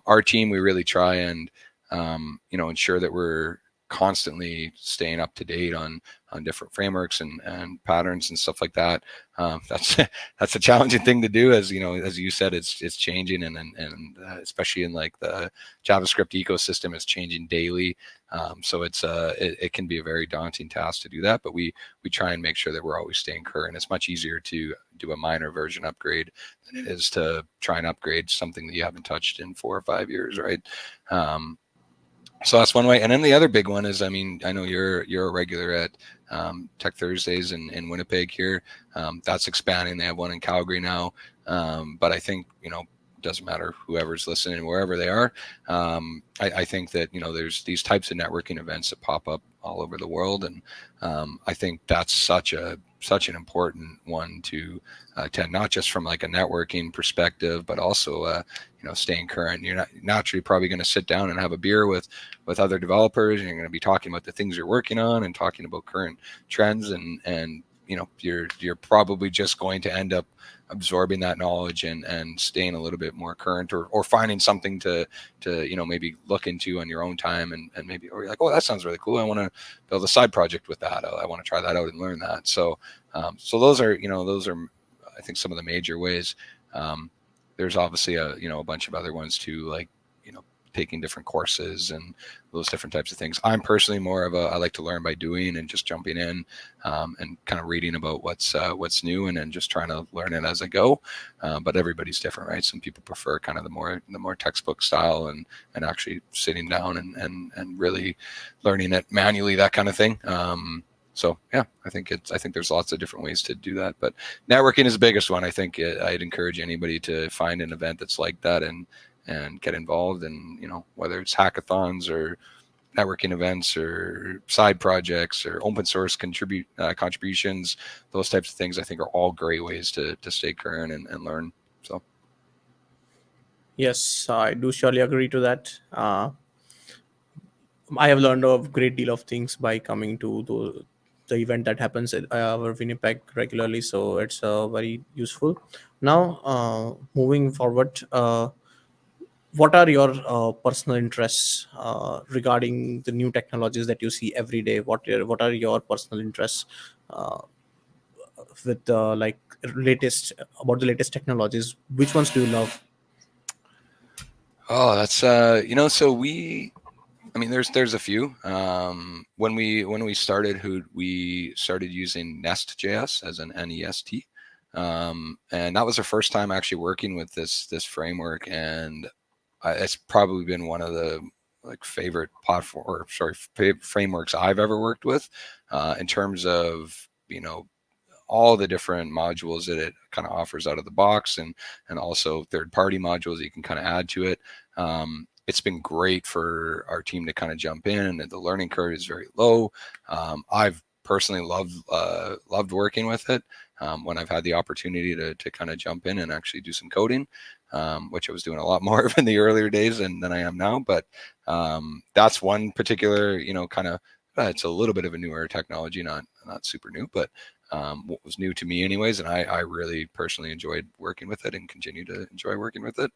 [SPEAKER 3] Our team, we really try and ensure that we're constantly staying up to date on different frameworks and patterns and stuff like that. That's that's a challenging thing to do, as as you said, it's changing, and especially in like the JavaScript ecosystem is changing daily. So it can be a very daunting task to do that, but we try and make sure that we're always staying current. It's much easier to do a minor version upgrade than it is to try and upgrade something that you haven't touched in 4 or 5 years, right? So that's one way. And then the other big one is, I mean, I know you're a regular at Tech Thursdays in Winnipeg here. That's expanding. They have one in Calgary now. But I think, doesn't matter whoever's listening, wherever they are. I think that, there's these types of networking events that pop up all over the world. And I think that's such an important one to attend, not just from like a networking perspective, but also staying current. You're not naturally probably going to sit down and have a beer with other developers, and you're going to be talking about the things you're working on and talking about current trends, and you're probably just going to end up absorbing that knowledge and staying a little bit more current, or finding something to maybe look into on your own time, and maybe, or you're like, oh, that sounds really cool, I want to build a side project with that, I want to try that out and learn that. So those are I think some of the major ways. There's obviously a bunch of other ones too, like taking different courses and those different types of things. I'm personally more of I like to learn by doing and just jumping in and kind of reading about what's new, and then just trying to learn it as I go. But everybody's different, right? Some people prefer kind of the more textbook style, and actually sitting down and really learning it manually, that kind of thing. So yeah, I think there's lots of different ways to do that, but networking is the biggest one. I think I'd encourage anybody to find an event that's like that and get involved. And whether it's hackathons or networking events or side projects or open source contributions, those types of things, I think are all great ways to stay current and learn. So
[SPEAKER 1] Yes, I do surely agree to that. I have learned a great deal of things by coming to the event that happens at our Winnipeg regularly. So it's very useful. Now, moving forward, what are your personal interests regarding the new technologies that you see every day? What are your personal interests uh, with like latest about the latest technologies? Which ones do you love?
[SPEAKER 3] Oh, that's so I mean, there's a few. When we started Hoot, we started using Nest.js as an Nest, and that was the first time actually working with this framework, and it's probably been one of the like favorite platform or sorry frameworks I've ever worked with, in terms of all the different modules that it kind of offers out of the box, and also third-party modules that you can kind of add to it. It's been great for our team to kind of jump in, and the learning curve is very low. I've personally loved working with it when I've had the opportunity to kind of jump in and actually do some coding, which I was doing a lot more of in the earlier days than I am now. But that's one particular, kind of, it's a little bit of a newer technology, not super new, but what was new to me anyways, and I really personally enjoyed working with it and continue to enjoy working with it.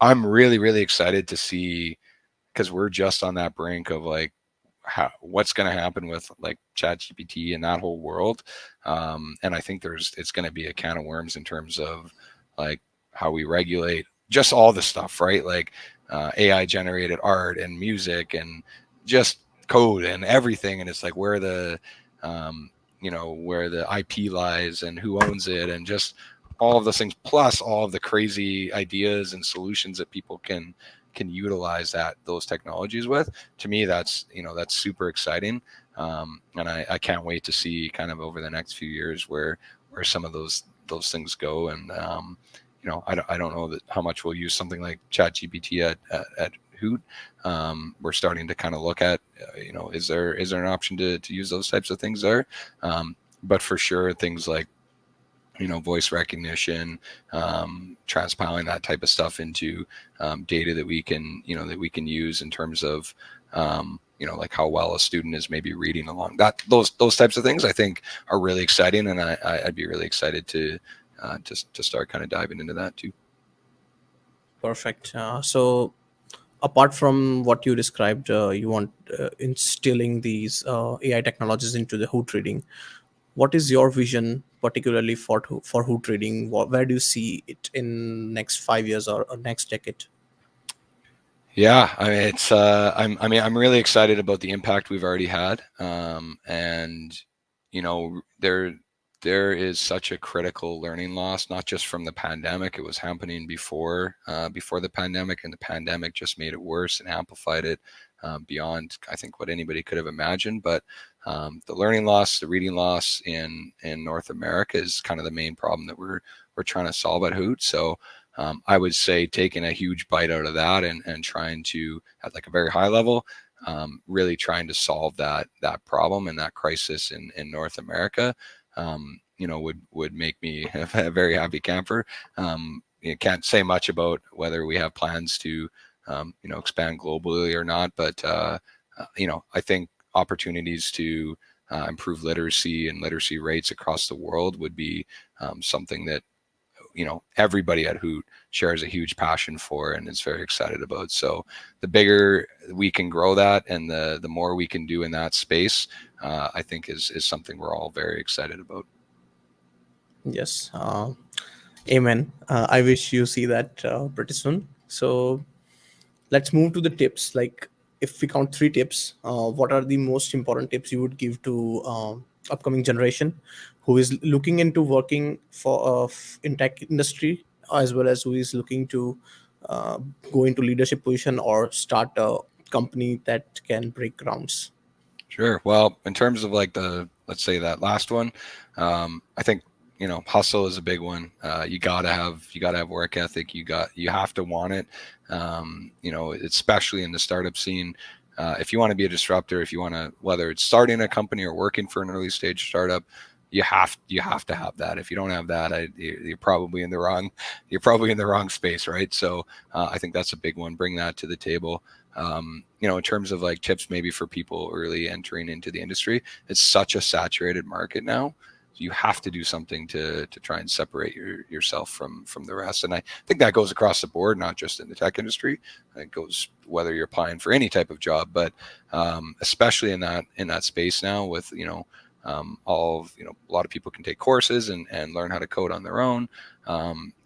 [SPEAKER 3] I'm really, really excited to see, because we're just on that brink of like what's going to happen with like ChatGPT and that whole world. And I think it's going to be a can of worms in terms of like how we regulate just all the stuff, right? Like AI generated art and music and just code and everything. And it's like where the IP lies and who owns it, and just all of those things, plus all of the crazy ideas and solutions that people can utilize those technologies with. To me, that's super exciting, and I can't wait to see kind of over the next few years where some of those things go. And I don't know how much we'll use something like ChatGPT at Hoot. We're starting to kind of look at is there an option to use those types of things there, but for sure things like voice recognition, transpiling that type of stuff into data that we can use in terms of like how well a student is maybe reading along. Those types of things I think are really exciting, and I'd be really excited to start kind of diving into that too.
[SPEAKER 1] Perfect. So apart from what you described, you want instilling these AI technologies into the Hoot reading. What is your vision, particularly for Hoot reading? Where do you see it in next 5 years or next decade?
[SPEAKER 3] Yeah, I mean, I'm really excited about the impact we've already had, and there is such a critical learning loss, not just from the pandemic. It was happening before the pandemic, and the pandemic just made it worse and amplified it beyond, I think, what anybody could have imagined. But the learning loss, the reading loss in North America is kind of the main problem that we're trying to solve at Hoot. So I would say taking a huge bite out of that and trying to, at like a very high level, really trying to solve that problem and that crisis in North America, would make me a very happy camper. You can't say much about whether we have plans to, expand globally or not, but I think opportunities to improve literacy and literacy rates across the world would be something that everybody at Hoot shares a huge passion for and is very excited about. So the bigger we can grow that, and the more we can do in that space, I think is something we're all very excited about.
[SPEAKER 1] Yes. Amen. I wish you see that pretty soon. So let's move to the tips. Like, if we count three tips, what are the most important tips you would give to upcoming generation who is looking into working for in tech industry, as well as who is looking to uh, go into leadership position or start a company that can break grounds?
[SPEAKER 3] Sure. Well, in terms of like let's say that last one, I think hustle is a big one. You gotta have work ethic. You have to want it. Especially in the startup scene. If you want to be a disruptor, if you want to, whether it's starting a company or working for an early stage startup, you have to have that. If you don't have that, you're probably in the wrong space, right? So I think that's a big one. Bring that to the table. In terms of like tips maybe for people early entering into the industry, it's such a saturated market now. So you have to do something to try and separate yourself from the rest. And I think that goes across the board, not just in the tech industry. It goes whether you're applying for any type of job, but especially in that space now with, a lot of people can take courses and learn how to code on their own.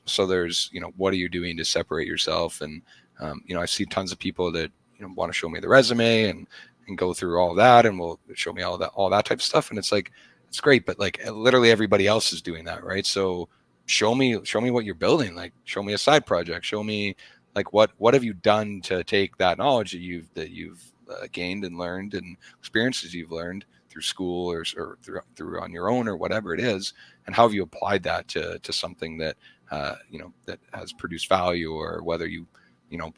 [SPEAKER 3] So there's, what are you doing to separate yourself? And, I see tons of people that, want to show me the resume and go through all that, and will show me all that type of stuff. And it's like, it's great, but like literally everybody else is doing that, right? So show me what you're building. Like, show me a side project. Show me like what have you done to take that knowledge that you've gained and learned, and experiences you've learned through school or through on your own or whatever it is, and how have you applied that to something that that has produced value, or whether you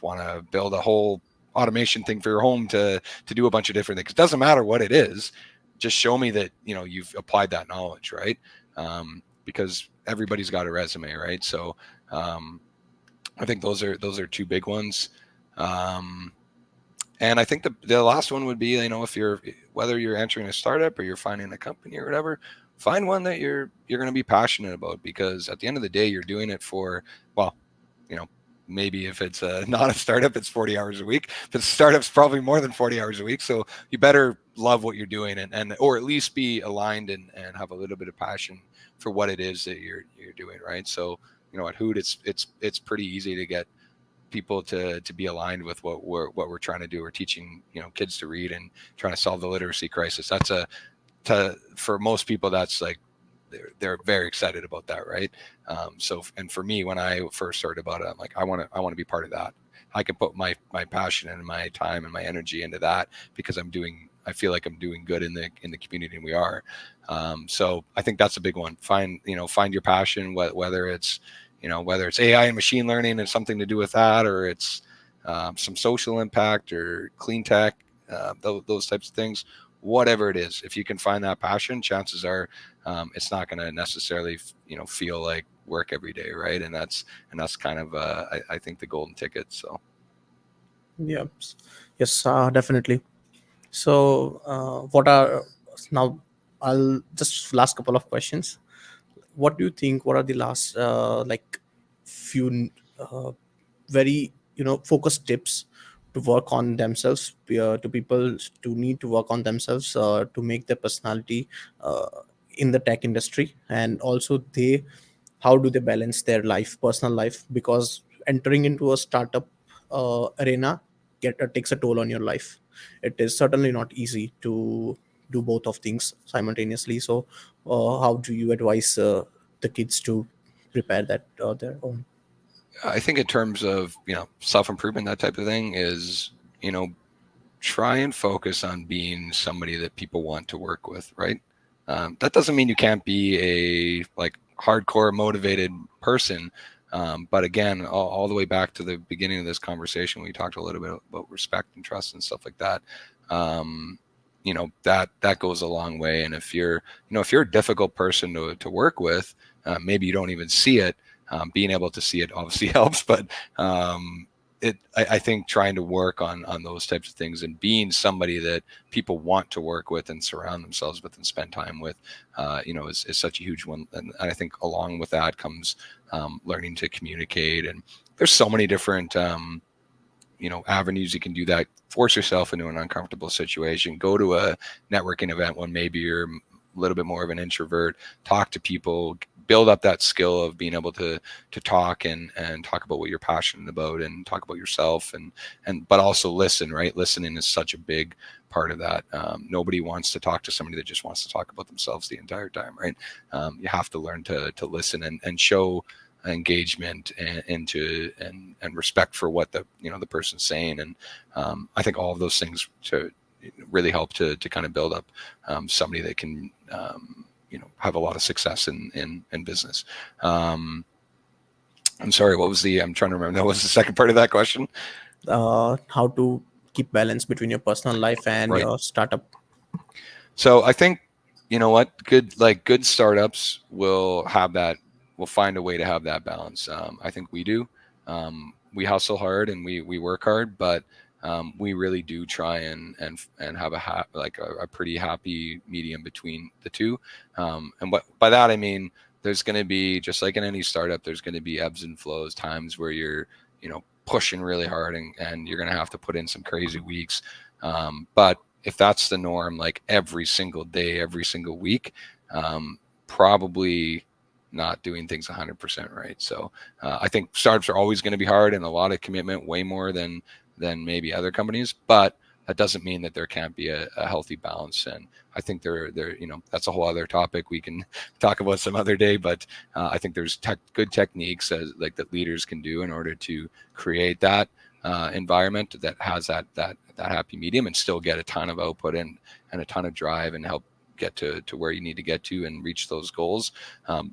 [SPEAKER 3] want to build a whole automation thing for your home to do a bunch of different things. It doesn't matter what it is. Just show me that, you've applied that knowledge, right? Because everybody's got a resume, right? So I think those are two big ones. And I think the last one would be, whether you're entering a startup or you're finding a company or whatever, find one that you're going to be passionate about, because at the end of the day, you're doing it for, well, maybe if it's not a startup, it's 40 hours a week. If it's a startup, it's probably more than 40 hours a week. So you better love what you're doing, and or at least be aligned and have a little bit of passion for what it is that you're doing, right? So, at Hoot, it's pretty easy to get people to be aligned with what we're trying to do. We're teaching, kids to read and trying to solve the literacy crisis. For most people, that's like, they're very excited about that, right? So, and for me, when I first started about it, I'm like, I want to be part of that. I can put my passion and my time and my energy into that, because I feel like I'm doing good in the community, and we are. So I think that's a big one. Find your passion, whether it's AI and machine learning and something to do with that, or it's some social impact or clean tech, those types of things. Whatever it is, if you can find that passion, chances are it's not going to necessarily feel like work every day, right? And that's kind of I think the golden ticket. So
[SPEAKER 1] Yeah. Yes, definitely. So what are now, I'll just last couple of questions. What do you think, what are the last few very focused tips to work on themselves, to people to need to work on themselves, to make their personality uh, in the tech industry, and also how do they balance their personal life, because entering into a startup arena takes a toll on your life. It is certainly not easy to do both of things simultaneously. So how do you advise the kids to prepare that their own?
[SPEAKER 3] I think in terms of self-improvement, that type of thing is try and focus on being somebody that people want to work with, right? That doesn't mean you can't be a hardcore motivated person. But again, all the way back to the beginning of this conversation, we talked a little bit about respect and trust and stuff like that. That goes a long way. And if you're a difficult person to work with, maybe you don't even see it. Being able to see it obviously helps, but I think trying to work on those types of things and being somebody that people want to work with and surround themselves with and spend time with, is such a huge one. And I think along with that comes learning to communicate. And there's so many different avenues you can do that. Force yourself into an uncomfortable situation. Go to a networking event when maybe you're a little bit more of an introvert. Talk to people. Build up that skill of being able to talk and talk about what you're passionate about, and talk about yourself, but also listen, right? Listening is such a big part of that. Nobody wants to talk to somebody that just wants to talk about themselves the entire time, right? You have to learn to listen and show engagement and respect for what the person's saying. And I think all of those things to really help to kind of build up somebody that can have a lot of success in business. I'm sorry, I'm trying to remember. That was the second part of that question.
[SPEAKER 1] How to keep balance between your personal life and
[SPEAKER 3] Right.
[SPEAKER 1] your startup.
[SPEAKER 3] So I think, good startups will find a way to have that balance. I think we do. We hustle hard and we work hard, but we really do try and have a pretty happy medium between the two. And by that I mean, there's going to be, just like in any startup, there's going to be ebbs and flows, times where you're, pushing really hard and you're going to have to put in some crazy weeks. But if that's the norm, like every single day, every single week, probably not doing things 100% right. So I think startups are always going to be hard and a lot of commitment, way more than maybe other companies, but that doesn't mean that there can't be a healthy balance. And I think they're that's a whole other topic we can talk about some other day. But I think there's good techniques that leaders can do in order to create that environment that has that happy medium and still get a ton of output and a ton of drive and help get to where you need to get to and reach those goals,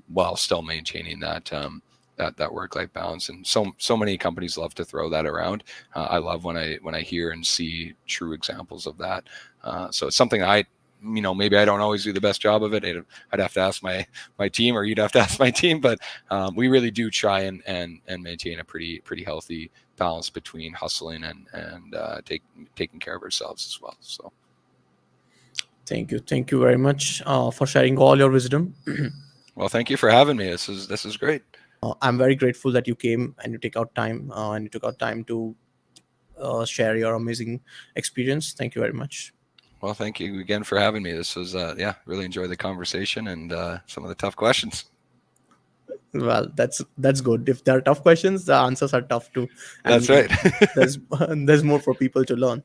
[SPEAKER 3] while still maintaining that work-life balance. And so many companies love to throw that around. I love when I hear and see true examples of that. So it's something maybe I don't always do the best job of it. I'd have to ask my team, or you'd have to ask my team, but we really do try and maintain a pretty healthy balance between hustling and taking care of ourselves as well. So
[SPEAKER 1] Thank you very much for sharing all your wisdom.
[SPEAKER 3] Well, thank you for having me. This is great.
[SPEAKER 1] I'm very grateful that you came and you took out time to share your amazing experience. Thank you very much.
[SPEAKER 3] Well, thank you again for having me. This was really enjoyed the conversation and some of the tough questions.
[SPEAKER 1] Well, that's good. If there are tough questions, the answers are tough too.
[SPEAKER 3] That's right.
[SPEAKER 1] there's more for people to learn.